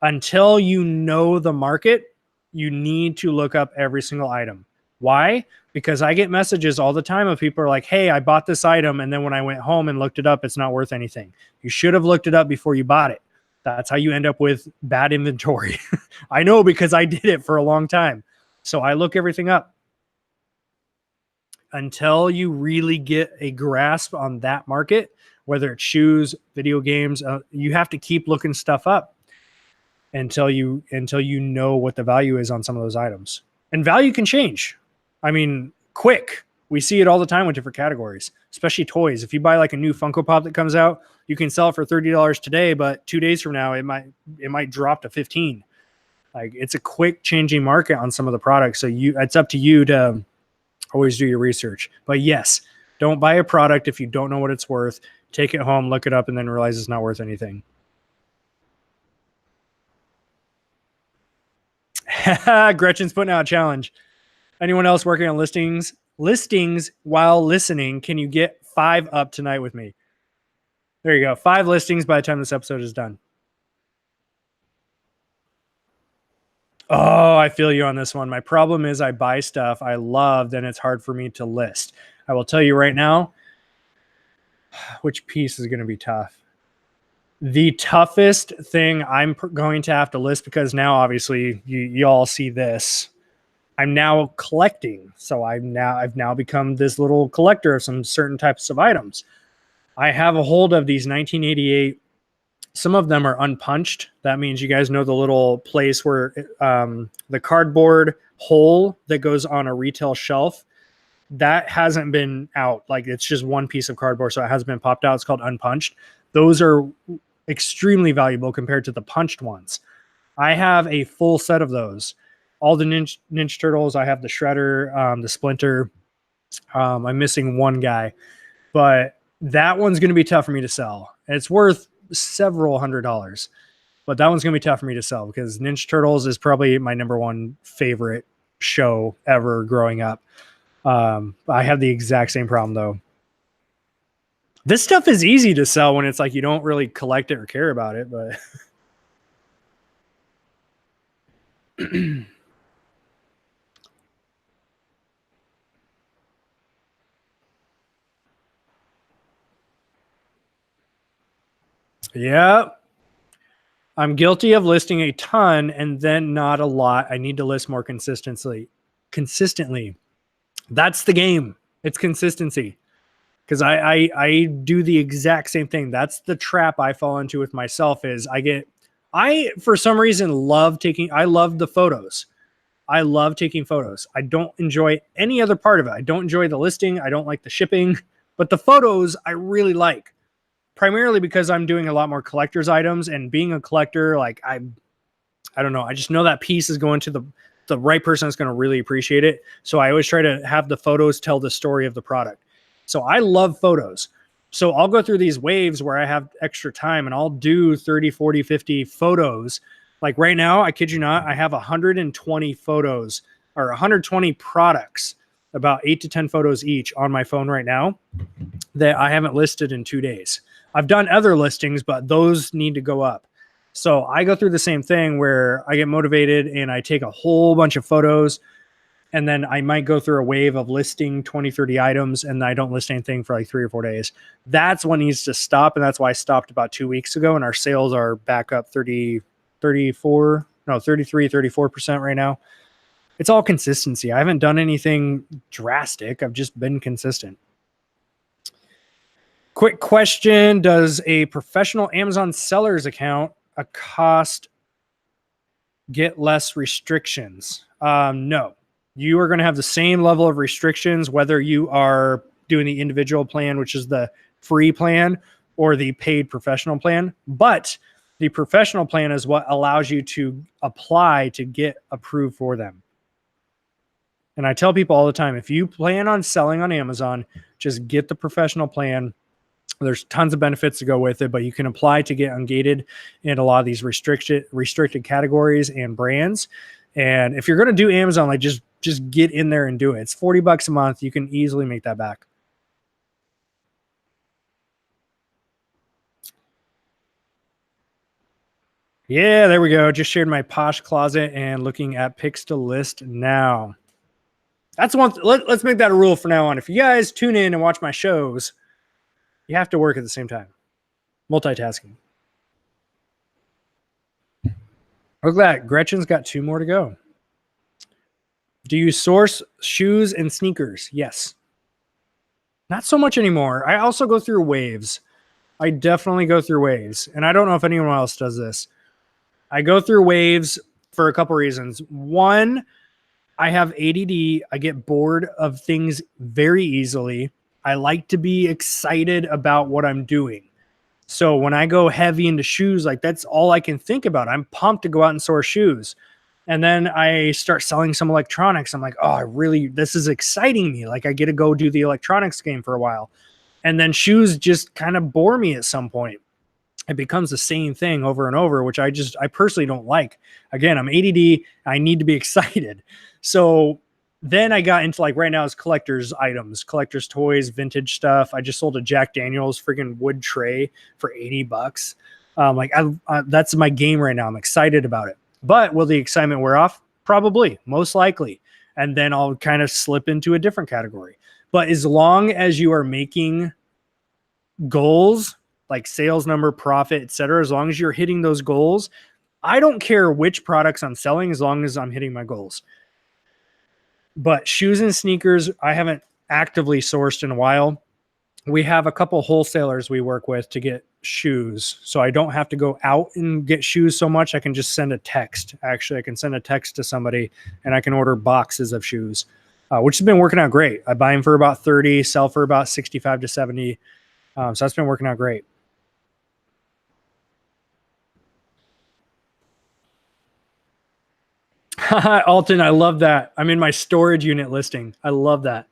Until you know the market, you need to look up every single item. Why? Because I get messages all the time of people are like, hey, I bought this item, and then when I went home and looked it up, it's not worth anything. You should have looked it up before you bought it. That's how you end up with bad inventory. I know because I did it for a long time. So I look everything up. Until you really get a grasp on that market, whether it's shoes, video games, you have to keep looking stuff up until you know what the value is on some of those items. And value can change. I mean, quick. We see it all the time with different categories, especially toys. If you buy like a new Funko Pop that comes out, you can sell it for $30 today, but 2 days from now it might drop to 15. Like, it's a quick changing market on some of the products. So it's up to you to always do your research. But yes, don't buy a product if you don't know what it's worth. Take it home, look it up, and then realize it's not worth anything. Gretchen's putting out a challenge. Anyone else working on listings while listening? Can you get 5 up tonight with me? There you go. 5 listings by the time this episode is done. Oh, I feel you on this one. My problem is I buy stuff I love, then it's hard for me to list. I will tell you right now, which piece is going to be tough. The toughest thing I'm going to have to list, because now obviously you all see this. I'm now collecting. So I've now become this little collector of some certain types of items. I have a hold of these 1988. Some of them are unpunched. That means you guys know the little place where the cardboard hole that goes on a retail shelf, that hasn't been out. Like, it's just one piece of cardboard, so it hasn't been popped out. It's called unpunched. Those are extremely valuable compared to the punched ones. I have a full set of those. All the Ninja Turtles. I have the Shredder, the Splinter. I'm missing one guy, but that one's going to be tough for me to sell. It's worth several $100s, but that one's going to be tough for me to sell because Ninja Turtles is probably my #1 favorite show ever growing up. I have the exact same problem though. This stuff is easy to sell when it's like you don't really collect it or care about it, but yeah, I'm guilty of listing a ton and then not a lot. I need to list more consistently. That's the game. It's consistency. Because I do the exact same thing. That's the trap I fall into with myself is I for some reason I love the photos. I love taking photos. I don't enjoy any other part of it. I don't enjoy the listing. I don't like the shipping, but the photos I really like, primarily because I'm doing a lot more collector's items, and being a collector, like I don't know. I just know that piece is going to the right person that's going to really appreciate it. So I always try to have the photos tell the story of the product. So I love photos. So I'll go through these waves where I have extra time and I'll do 30, 40, 50 photos. Like right now, I kid you not, I have 120 photos or 120 products, about 8 to 10 photos each on my phone right now that I haven't listed in 2 days. I've done other listings, but those need to go up. So I go through the same thing where I get motivated and I take a whole bunch of photos, and then I might go through a wave of listing 20, 30 items, and I don't list anything for like 3 or 4 days. That's what needs to stop. And that's why I stopped about 2 weeks ago. And our sales are back up 34% right now. It's all consistency. I haven't done anything drastic. I've just been consistent. Quick question. Does a professional Amazon seller's account cost get less restrictions? No. You are going to have the same level of restrictions whether you are doing the individual plan, which is the free plan, or the paid professional plan. But the professional plan is what allows you to apply to get approved for them. And I tell people all the time, if you plan on selling on Amazon, just get the professional plan. There's tons of benefits to go with it, but you can apply to get ungated in a lot of these restricted categories and brands. And if you're going to do Amazon, like just get in there and do it. It's $40 a month. You can easily make that back. Yeah, there we go. Just shared my Posh closet and looking at picks to list now. That's one. Let's make that a rule from now on. If you guys tune in and watch my shows, you have to work at the same time. Multitasking. Look at that. Gretchen's got 2 more to go. Do you source shoes and sneakers? Yes. Not so much anymore. I also go through waves. I definitely go through waves. And I don't know if anyone else does this. I go through waves for a couple reasons. One, I have ADD. I get bored of things very easily. I like to be excited about what I'm doing. So when I go heavy into shoes, like that's all I can think about. I'm pumped to go out and source shoes. And then I start selling some electronics. I'm like, oh, this is exciting me. Like I get to go do the electronics game for a while. And then shoes just kind of bore me at some point. It becomes the same thing over and over, which I personally don't like. Again, I'm ADD. I need to be excited. So then I got into like right now is collector's items, collector's toys, vintage stuff. I just sold a Jack Daniel's freaking wood tray for $80. That's my game right now. I'm excited about it. But will the excitement wear off? Probably, most likely. And then I'll kind of slip into a different category. But as long as you are making goals like sales number, profit, etc., as long as you're hitting those goals, I don't care which products I'm selling as long as I'm hitting my goals. But shoes and sneakers, I haven't actively sourced in a while. We have a couple wholesalers we work with to get shoes. So I don't have to go out and get shoes so much. I can just send a text. Actually, I can send a text to somebody and I can order boxes of shoes, which has been working out great. I buy them for about 30, sell for about 65 to 70. So that's been working out great. Alton, I love that. I'm in my storage unit listing. I love that.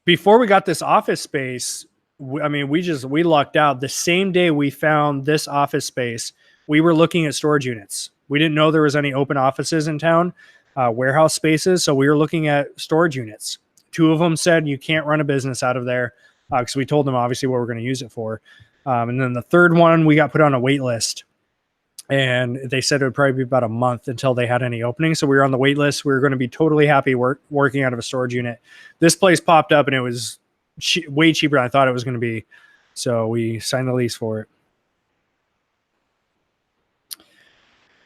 Before we got this office space, we lucked out. The same day we found this office space, we were looking at storage units. We didn't know there was any open offices in town, warehouse spaces. So we were looking at storage units. 2 of them said you can't run a business out of there, because we told them obviously what we're going to use it for. And then the third one, we got put on a wait list. And they said it would probably be about a month until they had any openings. So we were on the wait list. We were going to be totally happy working out of a storage unit. This place popped up and it was way cheaper than I thought it was going to be. So we signed the lease for it.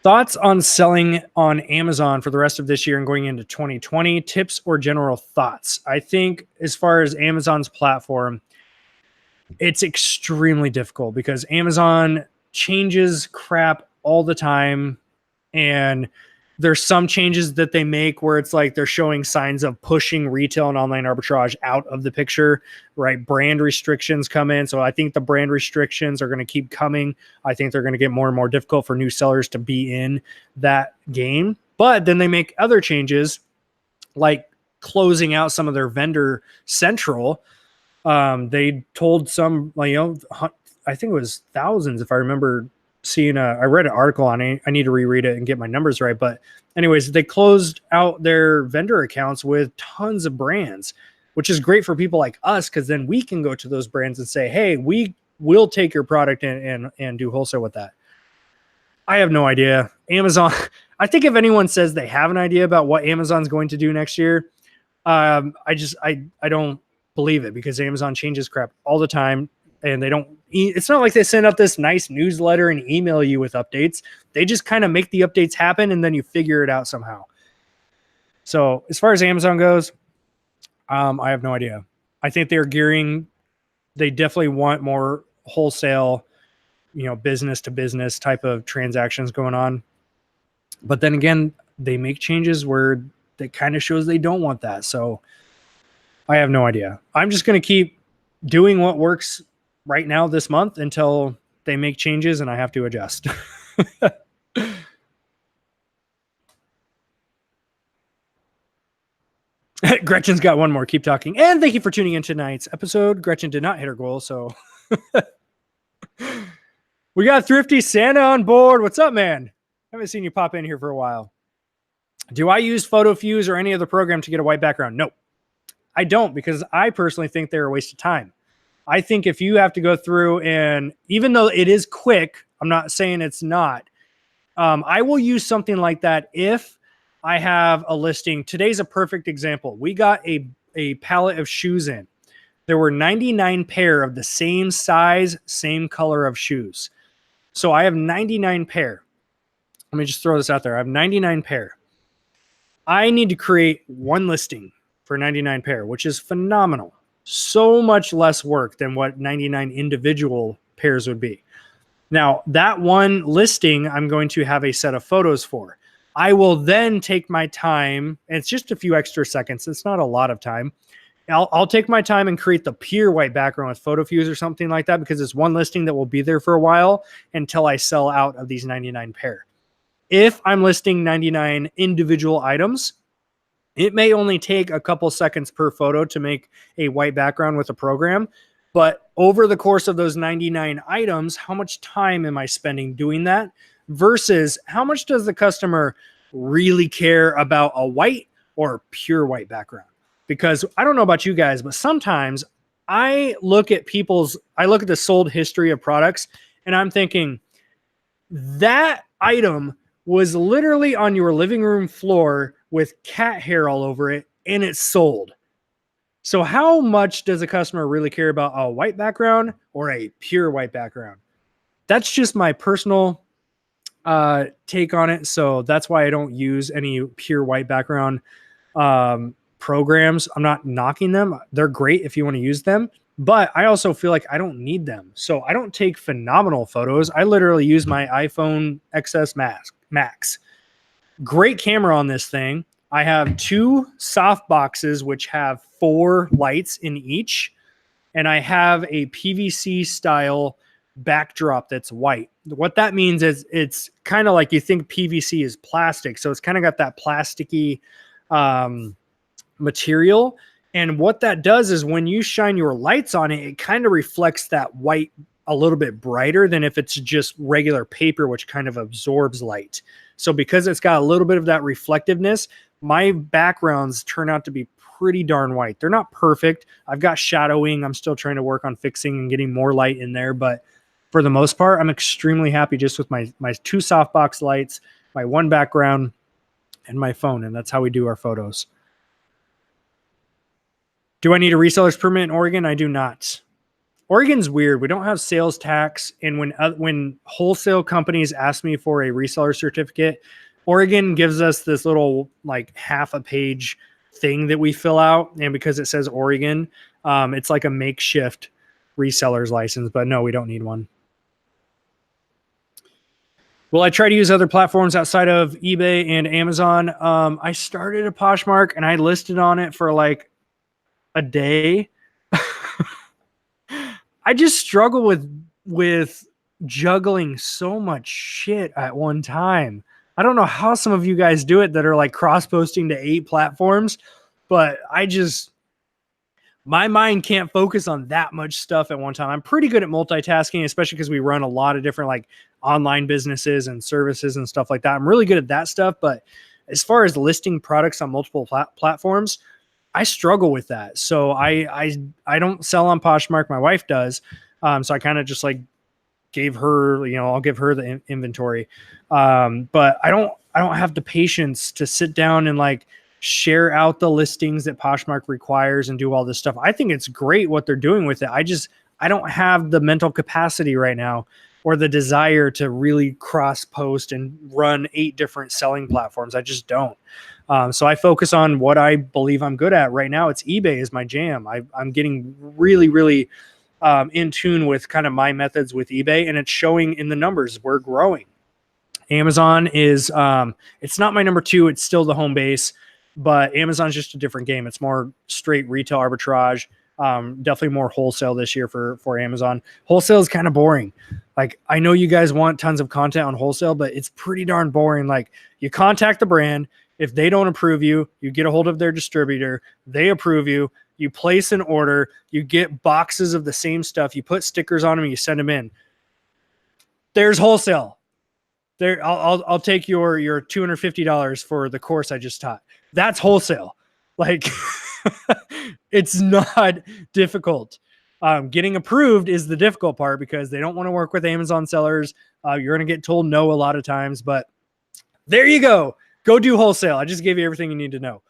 Thoughts on selling on Amazon for the rest of this year and going into 2020? Tips or general thoughts? I think as far as Amazon's platform, it's extremely difficult because Amazon changes crap all the time. And there's some changes that they make where it's like they're showing signs of pushing retail and online arbitrage out of the picture, right? Brand restrictions come in. So I think the brand restrictions are going to keep coming. I think they're going to get more and more difficult for new sellers to be in that game. But then they make other changes like closing out some of their vendor central. They told some, I think it was thousands, if I remember seeing I read an article on it. I need to reread it and get my numbers right. But anyways, they closed out their vendor accounts with tons of brands, which is great for people like us, because then we can go to those brands and say, hey, we will take your product and do wholesale with that. I have no idea. Amazon, I think if anyone says they have an idea about what Amazon's going to do next year, I don't believe it, because Amazon changes crap all the time. And they don't, it's not like they send out this nice newsletter and email you with updates. They just kind of make the updates happen and then you figure it out somehow. So as far as Amazon goes, I have no idea. I think they definitely want more wholesale, business to business type of transactions going on. But then again, they make changes where that kind of shows they don't want that. So I have no idea. I'm just going to keep doing what works right now this month until they make changes and I have to adjust. Gretchen's got one more. Keep talking. And thank you for tuning in tonight's episode. Gretchen did not hit her goal, so we got Thrifty Santa on board. What's up, man? Haven't seen you pop in here for a while. Do I use PhotoFuse or any other program to get a white background? No, I don't, because I personally think they're a waste of time. I think if you have to go through, and even though it is quick, I'm not saying it's not. I will use something like that if I have a listing. Today's a perfect example. We got a pallet of shoes in. There were 99 pair of the same size, same color of shoes. So I have 99 pair. Let me just throw this out there. I have 99 pair. I need to create one listing for 99 pair, which is phenomenal. So much less work than what 99 individual pairs would be. Now, that one listing, I'm going to have a set of photos for. I will then take my time, and it's just a few extra seconds. It's not a lot of time. I'll take my time and create the pure white background with PhotoFuse or something like that, because it's one listing that will be there for a while until I sell out of these 99 pair. If I'm listing 99 individual items, it may only take a couple seconds per photo to make a white background with a program, but over the course of those 99 items, how much time am I spending doing that versus how much does the customer really care about a white or pure white background? Because I don't know about you guys, but sometimes I look at the sold history of products and I'm thinking that item was literally on your living room floor with cat hair all over it, and it's sold. So how much does a customer really care about a white background or a pure white background? That's just my personal take on it. So that's why I don't use any pure white background programs. I'm not knocking them. They're great if you want to use them, but I also feel like I don't need them. So I don't take phenomenal photos. I literally use my iPhone XS Max. Great camera on this thing. I have 2 soft boxes, which have 4 lights in each. And I have a PVC style backdrop that's white. What that means is it's kind of like you think PVC is plastic. So it's kind of got that plasticky material. And what that does is when you shine your lights on it, it kind of reflects that white a little bit brighter than if it's just regular paper, which kind of absorbs light. So because it's got a little bit of that reflectiveness, my backgrounds turn out to be pretty darn white. They're not perfect. I've got shadowing. I'm still trying to work on fixing and getting more light in there. But for the most part, I'm extremely happy just with my 2 softbox lights, my 1 background, and my phone. And that's how we do our photos. Do I need a reseller's permit in Oregon? I do not. Oregon's weird. We don't have sales tax. And when wholesale companies ask me for a reseller certificate, Oregon gives us this little like half a page thing that we fill out. And because it says Oregon, it's like a makeshift reseller's license. But no, we don't need one. Will I try to use other platforms outside of eBay and Amazon? I started a Poshmark and I listed on it for like a day. I just struggle with juggling so much shit at one time. I don't know how some of you guys do it that are like cross-posting to 8 platforms, but my mind can't focus on that much stuff at one time. I'm pretty good at multitasking, especially because we run a lot of different like online businesses and services and stuff like that. I'm really good at that stuff, but as far as listing products on multiple platforms, I struggle with that. So I don't sell on Poshmark. My wife does. So I kind of just like gave her, I'll give her the inventory. But I don't have the patience to sit down and like share out the listings that Poshmark requires and do all this stuff. I think it's great what they're doing with it. I don't have the mental capacity right now or the desire to really cross post and run 8 different selling platforms. I just don't. So I focus on what I believe I'm good at right now. It's eBay is my jam. I'm getting really, really in tune with kind of my methods with eBay, and it's showing in the numbers. We're growing. Amazon is, it's not my number 2. It's still the home base, but Amazon's just a different game. It's more straight retail arbitrage. Definitely more wholesale this year for Amazon. Wholesale is kind of boring. Like, I know you guys want tons of content on wholesale, but it's pretty darn boring. Like, you contact the brand. If they don't approve you, you get a hold of their distributor. They approve you. You place an order. You get boxes of the same stuff. You put stickers on them. And you send them in. There's wholesale. There, I'll take your $250 for the course I just taught. That's wholesale. Like, it's not difficult. Getting approved is the difficult part because they don't want to work with Amazon sellers. You're going to get told no a lot of times, but there you go. Go do wholesale. I just gave you everything you need to know.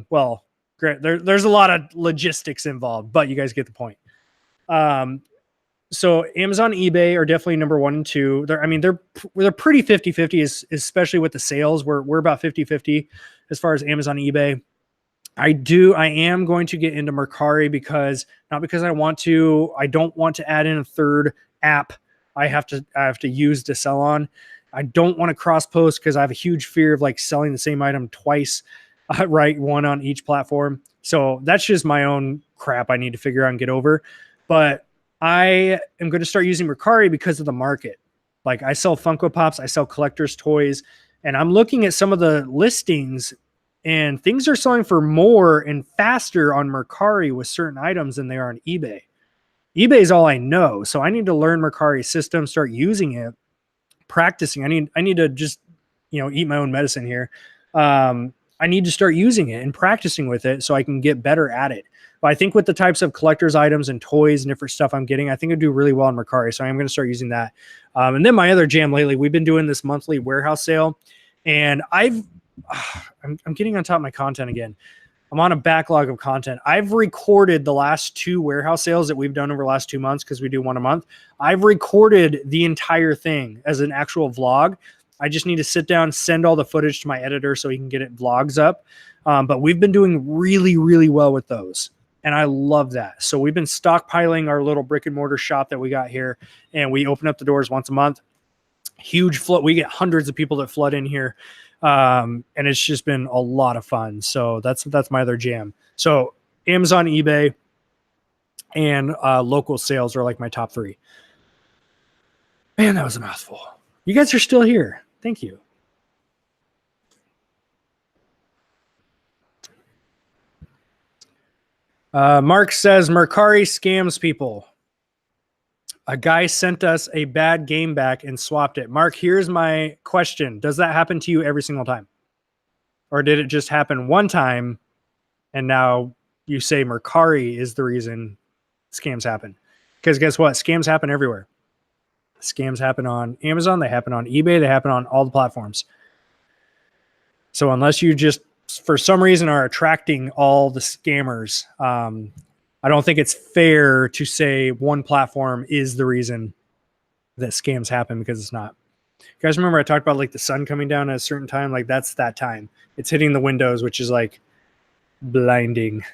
Well, great. There's a lot of logistics involved, but you guys get the point. So Amazon, eBay are definitely number 1 and 2. They're pretty 50-50, especially with the sales. We're about 50-50 as far as Amazon, eBay. I am going to get into Mercari not because I want to. I don't want to add in a third app I have to use to sell on. I don't want to cross post because I have a huge fear of like selling the same item twice, right? One on each platform. So that's just my own crap I need to figure out and get over. But I am going to start using Mercari because of the market. Like, I sell Funko Pops, I sell collector's toys, and I'm looking at some of the listings and things are selling for more and faster on Mercari with certain items than they are on eBay. eBay is all I know. So I need to learn Mercari's system, start using it, practicing. I need to just, eat my own medicine here. I need to start using it and practicing with it so I can get better at it. But I think with the types of collector's items and toys and different stuff I'm getting, I think I do really well on Mercari. So I'm going to start using that. And then my other jam lately, we've been doing this monthly warehouse sale, and I'm getting on top of my content again. I'm on a backlog of content. I've recorded the last 2 warehouse sales that we've done over the last 2 months because we do one a month. I've recorded the entire thing as an actual vlog. I just need to sit down, send all the footage to my editor so he can get it vlogs up. But we've been doing really, really well with those. And I love that. So we've been stockpiling our little brick and mortar shop that we got here. And we open up the doors once a month. Huge flood. We get hundreds of people that flood in here. And it's just been a lot of fun. So that's my other jam. So Amazon, eBay, and local sales are like my top 3. Man, that was a mouthful. You guys are still here. Thank you. Mark says Mercari scams people. A guy sent us a bad game back and swapped it. Mark, here's my question. Does that happen to you every single time? Or did it just happen one time and now you say Mercari is the reason scams happen? Because guess what? Scams happen everywhere. Scams happen on Amazon. They happen on eBay. They happen on all the platforms. So unless you just, for some reason, are attracting all the scammers, I don't think it's fair to say one platform is the reason that scams happen, because it's not. You guys remember I talked about like the sun coming down at a certain time? Like that's that time. It's hitting the windows, which is like blinding.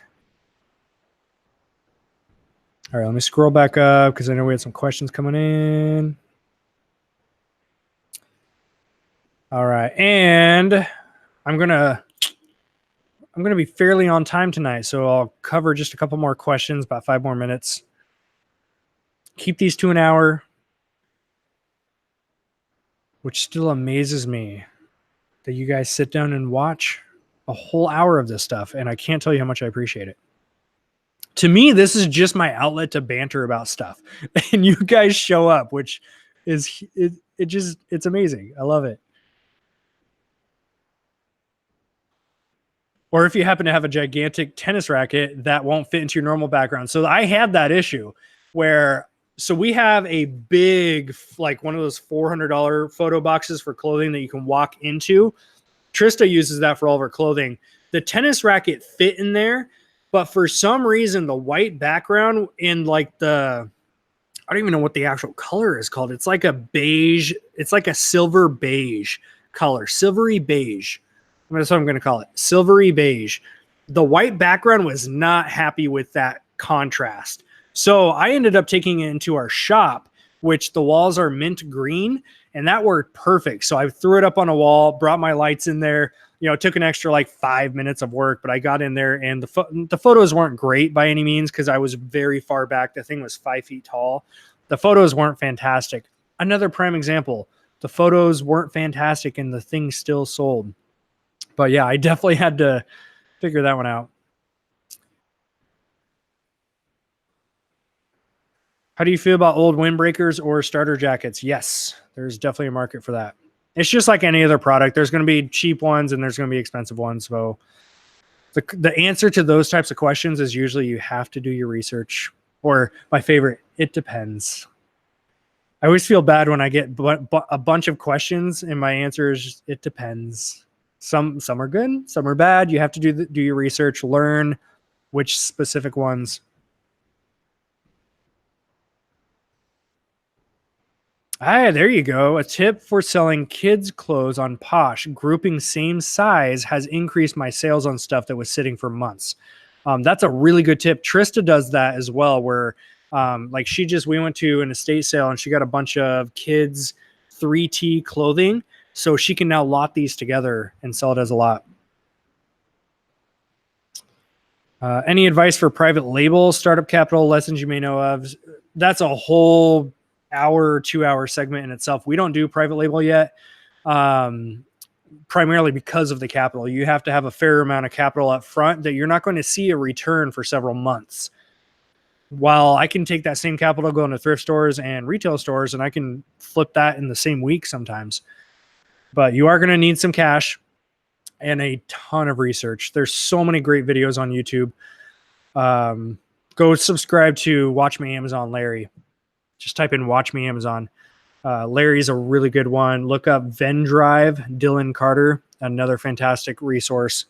All right, let me scroll back up because I know we had some questions coming in. All right, and I'm gonna be fairly on time tonight, so I'll cover just a couple more questions, about 5 more minutes. Keep these to an hour, which still amazes me that you guys sit down and watch a whole hour of this stuff, and I can't tell you how much I appreciate it. To me, this is just my outlet to banter about stuff, and you guys show up, which is it's amazing. I love it. Or if you happen to have a gigantic tennis racket that won't fit into your normal background. So I had that issue where, so we have a big, like one of those $400 photo boxes for clothing that you can walk into. Trista uses that for all of her clothing. The tennis racket fit in there, but for some reason, the white background in like the, I don't even know what the actual color is called. It's like a beige. It's like a silver beige color, silvery beige. That's what I'm going to call it. Silvery beige. The white background was not happy with that contrast. So I ended up taking it into our shop, which the walls are mint green, and that worked perfect. So I threw it up on a wall, brought my lights in there. You know, it took an extra like 5 minutes of work, but I got in there, and the photos weren't great by any means because I was very far back. The thing was 5 feet tall. The photos weren't fantastic. Another prime example. The photos weren't fantastic, and the thing still sold. But yeah, I definitely had to figure that one out. How do you feel about old windbreakers or starter jackets? Yes, there's definitely a market for that. It's just like any other product. There's going to be cheap ones and there's going to be expensive ones. So the answer to those types of questions is usually you have to do your research. Or my favorite, it depends. I always feel bad when I get a bunch of questions and my answer is it depends. Some are good, some are bad. You have to do your research, learn which specific ones. There you go. A tip for selling kids' clothes on Posh. Grouping same size has increased my sales on stuff that was sitting for months. That's a really good tip. Trista does that as well, where like we went to an estate sale and she got a bunch of kids 3T clothing. So she can now lot these together and sell it as a lot. Any advice for private label startup capital lessons you may know of? That's a whole hour, 2-hour segment in itself. We don't do private label yet, primarily because of the capital. You have to have a fair amount of capital up front that you're not going to see a return for several months. While I can take that same capital, go into thrift stores and retail stores, and I can flip that in the same week sometimes. But you are going to need some cash and a ton of research. There's so many great videos on YouTube. Go subscribe to Watch Me Amazon Larry. Just type in Watch Me Amazon. Larry's a really good one. Look up Vendrive, Dylan Carter, another fantastic resource.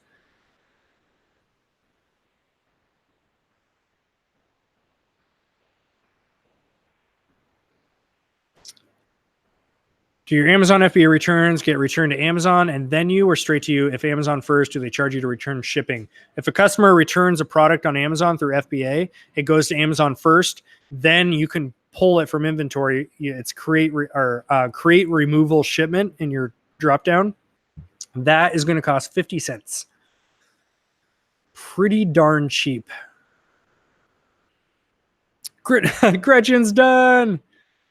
Do your Amazon FBA returns get returned to Amazon and then you, or straight to you? If Amazon first, do they charge you to return shipping? If a customer returns a product on Amazon through FBA, it goes to Amazon first. Then you can pull it from inventory. It's create removal shipment in your dropdown. That is going to cost 50 cents. Pretty darn cheap. Gretchen's done.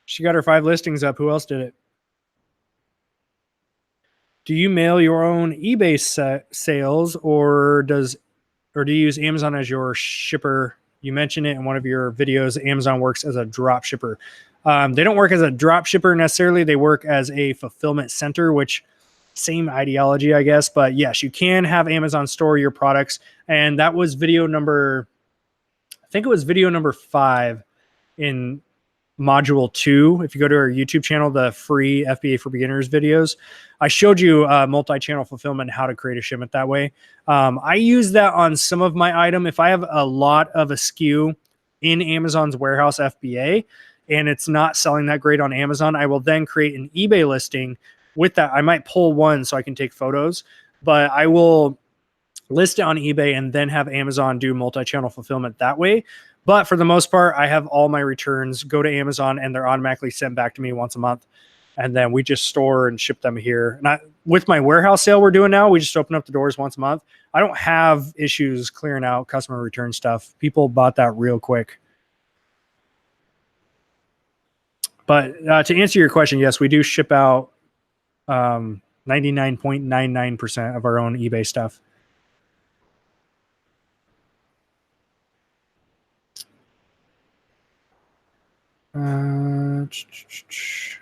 She got her 5 listings up. Who else did it? Do you mail your own eBay sales, or does or do you use Amazon as your shipper? You mentioned it in one of your videos. Amazon works as a drop shipper. They don't work as a drop shipper necessarily. They work as a fulfillment center, which same ideology, I guess. But yes, you can have Amazon store your products. And that was video number, I think it was video number 5 in module 2. If you go to our YouTube channel, the free FBA for beginners videos, I showed you multi-channel fulfillment, how to create a shipment that way. I use that on some of my item. If I have a lot of a SKU in Amazon's warehouse FBA and it's not selling that great on Amazon, I will then create an eBay listing with that. I might pull one so I can take photos, but I will list it on eBay and then have Amazon do multi-channel fulfillment that way. But for the most part, I have all my returns go to Amazon and they're automatically sent back to me once a month. And then we just store and ship them here. And with my warehouse sale we're doing now, we just open up the doors once a month. I don't have issues clearing out customer return stuff. People bought that real quick. But to answer your question, yes, we do ship out 99.99% of our own eBay stuff. All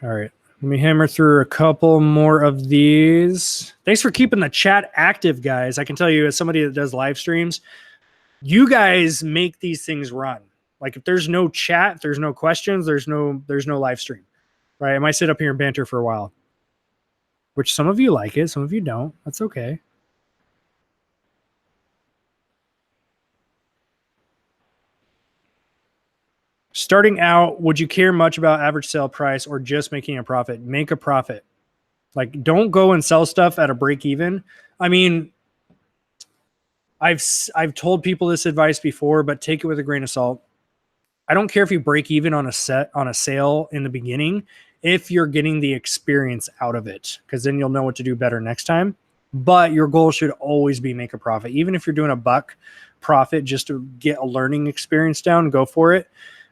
right. Let me hammer through a couple more of these. Thanks for keeping the chat active, guys. I can tell you, as somebody that does live streams, you guys make these things run. Like if there's no chat, if there's no questions, there's no live stream, right? I might sit up here and banter for a while, which some of you like it, some of you don't. That's okay. Starting out, would you care much about average sale price or just making a profit? Make a profit. Like, don't go and sell stuff at a break even. I mean, I've told people this advice before, but take it with a grain of salt. I don't care if you break even on a sale in the beginning, if you're getting the experience out of it, because then you'll know what to do better next time. But your goal should always be make a profit. Even if you're doing $1 profit just to get a learning experience down, go for it.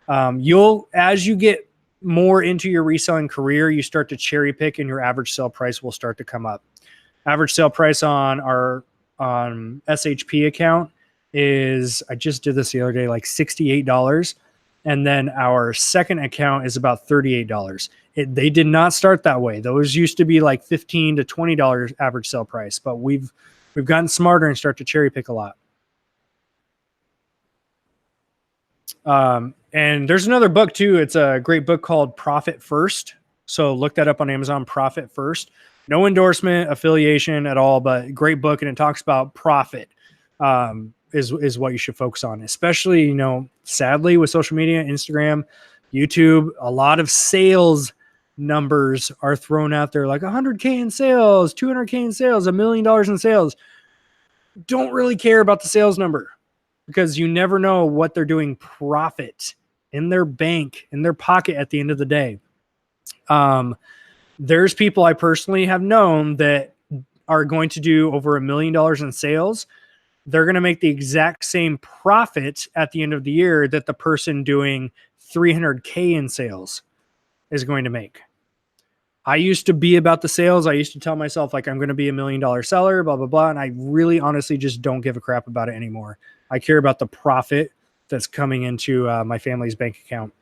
As you get more into your reselling career, you start to cherry pick and your average sale price will start to come up. Average sale price on our SHP account is, I just did this the other day, like $68. And then our second account is about $38. They did not start that way. Those used to be like $15 to $20 average sale price, but we've gotten smarter and start to cherry pick a lot. And there's another book too. It's a great book called Profit First. So look that up on Amazon, Profit First. No endorsement, affiliation at all, but great book. And it talks about profit, is what you should focus on, especially, sadly with social media, Instagram, YouTube, a lot of sales numbers are thrown out there, like 100K in sales, 200K in sales, $1 million in sales. Don't really care about the sales number, because you never know what they're doing profit in their bank, in their pocket at the end of the day. There's people I personally have known that are going to do over $1 million in sales. They're going to make the exact same profit at the end of the year that the person doing 300K in sales is going to make. I used to be about the sales. I used to tell myself, like, I'm going to be $1 million seller, blah, blah, blah. And I really honestly just don't give a crap about it anymore. I care about the profit that's coming into my family's bank account.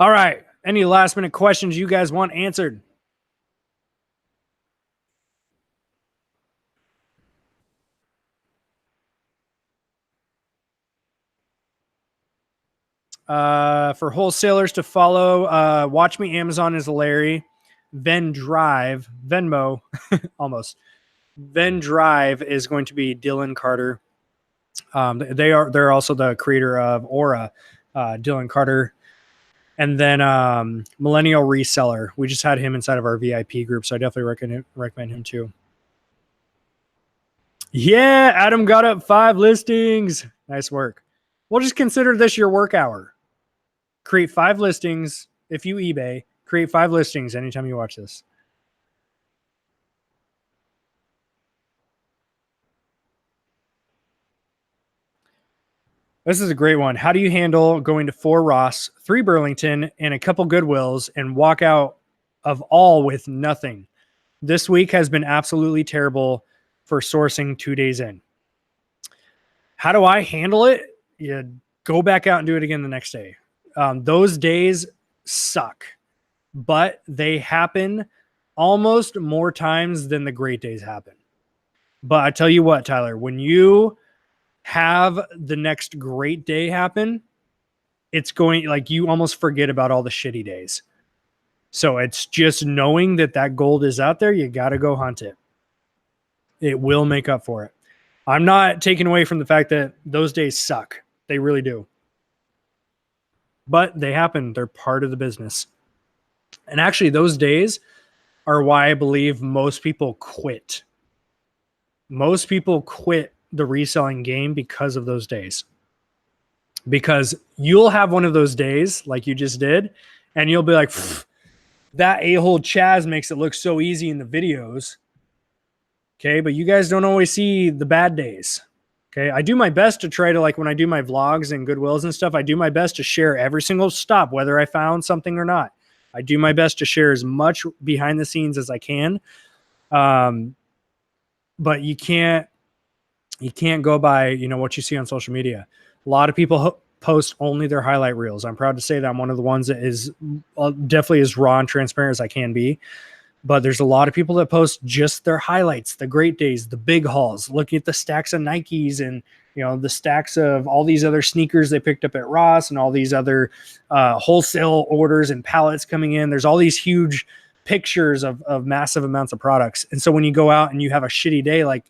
All right. Any last minute questions you guys want answered? For wholesalers to follow, Watch Me Amazon is Larry. Venmo, almost. Vendrive is going to be Dylan Carter. They're also the creator of Aura, Dylan Carter. And then Millennial Reseller. We just had him inside of our VIP group, so I definitely recommend him too. Yeah, Adam got up 5 listings. Nice work. We'll just consider this your work hour. Create 5 listings. If you eBay, create 5 listings anytime you watch this. This is a great one. How do you handle going to 4 Ross, 3 Burlington, and a couple Goodwills and walk out of all with nothing? This week has been absolutely terrible for sourcing 2 days in. How do I handle it? You go back out and do it again the next day. Those days suck, but they happen almost more times than the great days happen. But I tell you what, Tyler, when you have the next great day happen, it's going like you almost forget about all the shitty days. So it's just knowing that that gold is out there. You got to go hunt it. It will make up for it. I'm not taking away from the fact that those days suck. They really do. But they happen. They're part of the business. And actually, those days are why I believe most people quit. Most people quit the reselling game because of those days. Because you'll have one of those days like you just did, and you'll be like, that a-hole Chaz makes it look so easy in the videos. Okay, but you guys don't always see the bad days. Okay, I do my best to try to, like when I do my vlogs and Goodwills and stuff, I do my best to share every single stop, whether I found something or not. I do my best to share as much behind the scenes as I can. But you can't go by, you know, what you see on social media. A lot of people post only their highlight reels. I'm proud to say that I'm one of the ones that is definitely as raw and transparent as I can be. But there's a lot of people that post just their highlights, the great days, the big hauls, looking at the stacks of Nikes and, you know, the stacks of all these other sneakers they picked up at Ross and all these other wholesale orders and pallets coming in. There's all these huge pictures of massive amounts of products. And so when you go out and you have a shitty day, like,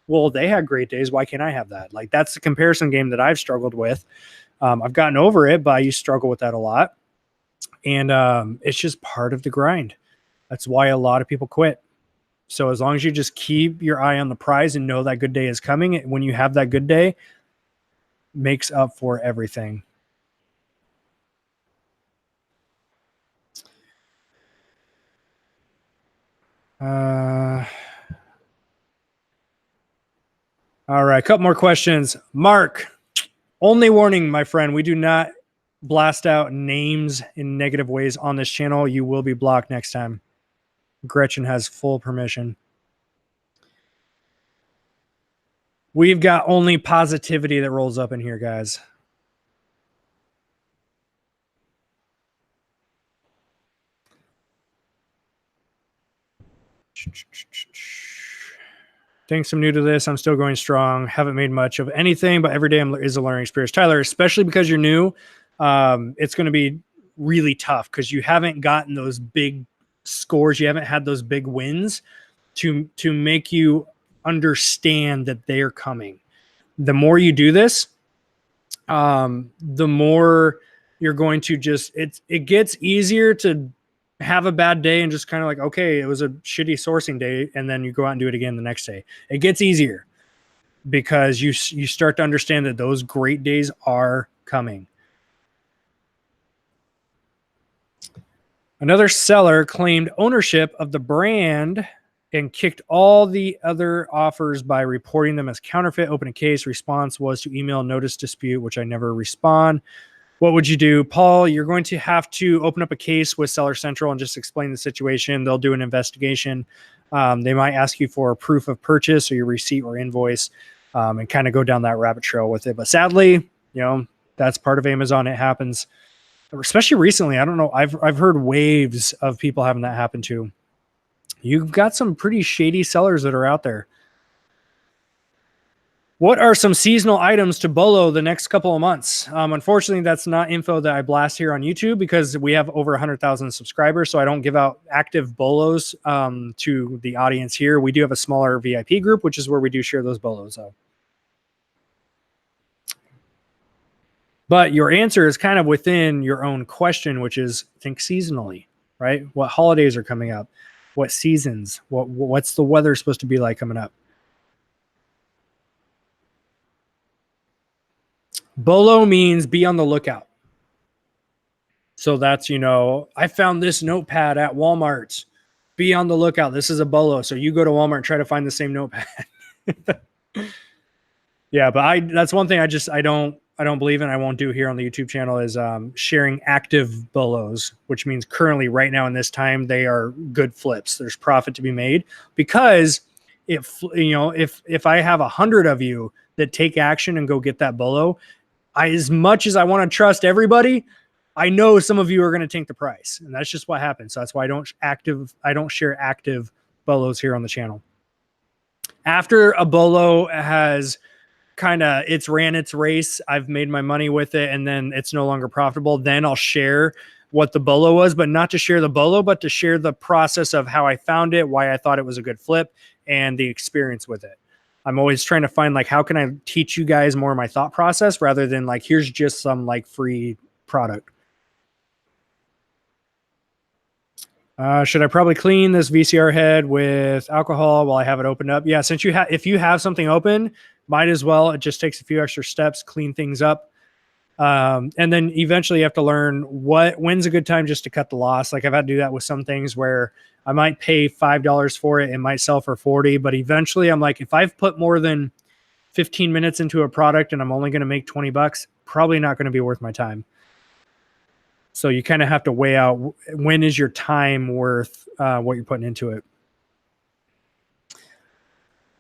well, they had great days. Why can't I have that? Like, that's the comparison game that I've struggled with. I've gotten over it, but I used to struggle with that a lot. And it's just part of the grind. That's why a lot of people quit. So as long as you just keep your eye on the prize and know that good day is coming, when you have that good day, makes up for everything. All right, a couple more questions. Mark, only warning, my friend, we do not blast out names in negative ways on this channel. You will be blocked next time. Gretchen has full permission. We've got only positivity that rolls up in here, guys. Thanks, I'm new to this. I'm still going strong. Haven't made much of anything, but every day is a learning experience. Tyler, especially because you're new, it's going to be really tough because you haven't gotten those big scores. You haven't had those big wins to make you understand that they're coming. The more you do this, the more you're going to just, it gets easier to have a bad day and just kind of like, okay, it was a shitty sourcing day. And then you go out and do it again the next day. It gets easier because you start to understand that those great days are coming. Another seller claimed ownership of the brand and kicked all the other offers by reporting them as counterfeit. Open a case. Response was to email notice dispute, which I never respond. What would you do? Paul, you're going to have to open up a case with Seller Central and just explain the situation. They'll do an investigation. They might ask you for a proof of purchase or your receipt or invoice, and kind of go down that rabbit trail with it. But sadly, you know, that's part of Amazon. It happens, especially recently. I don't know. I've heard waves of people having that happen too. You've got some pretty shady sellers that are out there. What are some seasonal items to bolo the next couple of months? Unfortunately, that's not info that I blast here on YouTube because we have over 100,000 subscribers. So I don't give out active bolos to the audience here. We do have a smaller VIP group, which is where we do share those bolos out. But your answer is kind of within your own question, which is think seasonally, right? What holidays are coming up? What seasons? What's the weather supposed to be like coming up? Bolo means be on the lookout. So that's, you know, I found this notepad at Walmart. Be on the lookout. This is a bolo. So you go to Walmart and try to find the same notepad. Yeah, but that's one thing I don't believe in, I won't do here on the YouTube channel, is sharing active BOLOs, which means currently right now in this time, they are good flips. There's profit to be made, because if I have 100 of you that take action and go get that BOLO, as much as I want to trust everybody, I know some of you are going to tank the price, and that's just what happens. So that's why I don't share active BOLOs here on the channel. After a BOLO has it's ran its race, I've made my money with it, and then it's no longer profitable, then I'll share what the BOLO was, but not to share the BOLO, but to share the process of how I found it, why I thought it was a good flip, and the experience with it. I'm always trying to find how can I teach you guys more of my thought process, rather than here's just some free product. Should I probably clean this VCR head with alcohol while I have it opened up? Yeah, since if you have something open, might as well. It just takes a few extra steps, clean things up. And then eventually you have to learn when's a good time just to cut the loss. I've had to do that with some things where I might pay $5 for it. It might sell for 40, but eventually I'm if I've put more than 15 minutes into a product and I'm only going to make 20 bucks, probably not going to be worth my time. So you kind of have to weigh out when is your time worth what you're putting into it.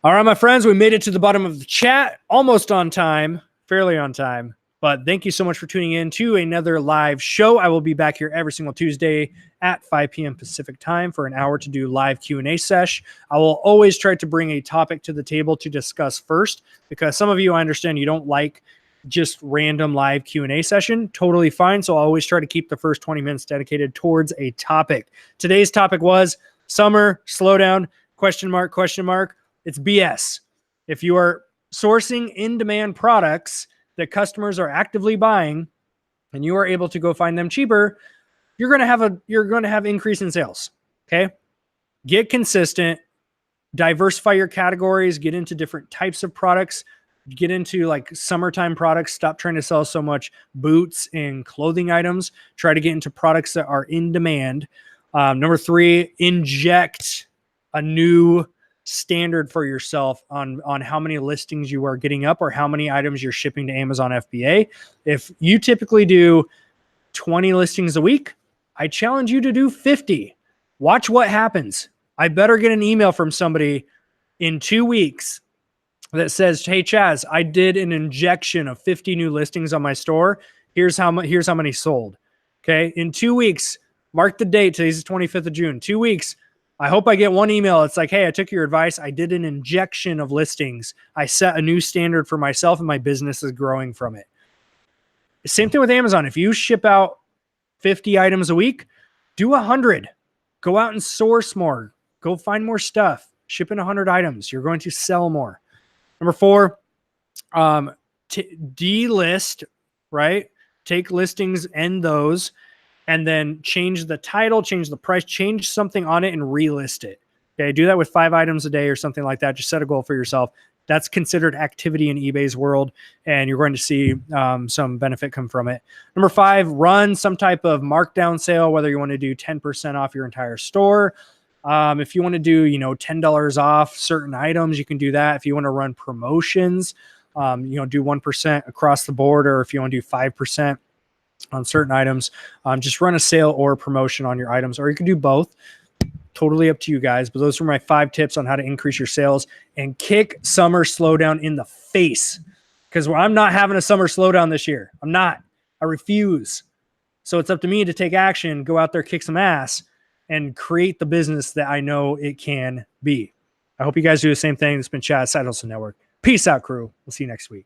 All right, my friends, we made it to the bottom of the chat, almost on time, fairly on time. But thank you so much for tuning in to another live show. I will be back here every single Tuesday at 5 p.m. Pacific time for an hour to do live Q&A sesh. I will always try to bring a topic to the table to discuss first, because some of you, I understand, you don't like just random live Q&A session. Totally fine. So I always try to keep the first 20 minutes dedicated towards a topic. Today's topic was summer slowdown, question mark, question mark. It's BS. If you are sourcing in-demand products that customers are actively buying and you are able to go find them cheaper, you're going to have increase in sales. Okay. Get consistent, diversify your categories, get into different types of products, get into summertime products. Stop trying to sell so much boots and clothing items. Try to get into products that are in demand. Number 3, inject a new standard for yourself on how many listings you are getting up or how many items you're shipping to Amazon FBA. If you typically do 20 listings a week, I challenge you to do 50. Watch what happens. I better get an email from somebody in 2 weeks that says, hey, Chaz, I did an injection of 50 new listings on my store. Here's how many sold. Okay. In 2 weeks, mark the date. Today's the 25th of June. 2 weeks. I hope I get one email. It's hey, I took your advice. I did an injection of listings. I set a new standard for myself and my business is growing from it. Same thing with Amazon. If you ship out 50 items a week, do 100. Go out and source more. Go find more stuff. Ship in 100 items. You're going to sell more. Number 4, delist, right? Take listings, end those, and then change the title, change the price, change something on it and relist it. Okay, do that with 5 items a day or something like that. Just set a goal for yourself. That's considered activity in eBay's world, and you're going to see some benefit come from it. Number 5, run some type of markdown sale, whether you want to do 10% off your entire store. If you want to do, $10 off certain items, you can do that. If you want to run promotions, do 1% across the board, or if you want to do 5% on certain items, just run a sale or a promotion on your items, or you can do both. Totally up to you guys. But those are my 5 tips on how to increase your sales and kick summer slowdown in the face. Because I'm not having a summer slowdown this year. I'm not. I refuse. So it's up to me to take action, go out there, kick some ass, and create the business that I know it can be. I hope you guys do the same thing. It's been Chaz, Side Hustle Network. Peace out, crew. We'll see you next week.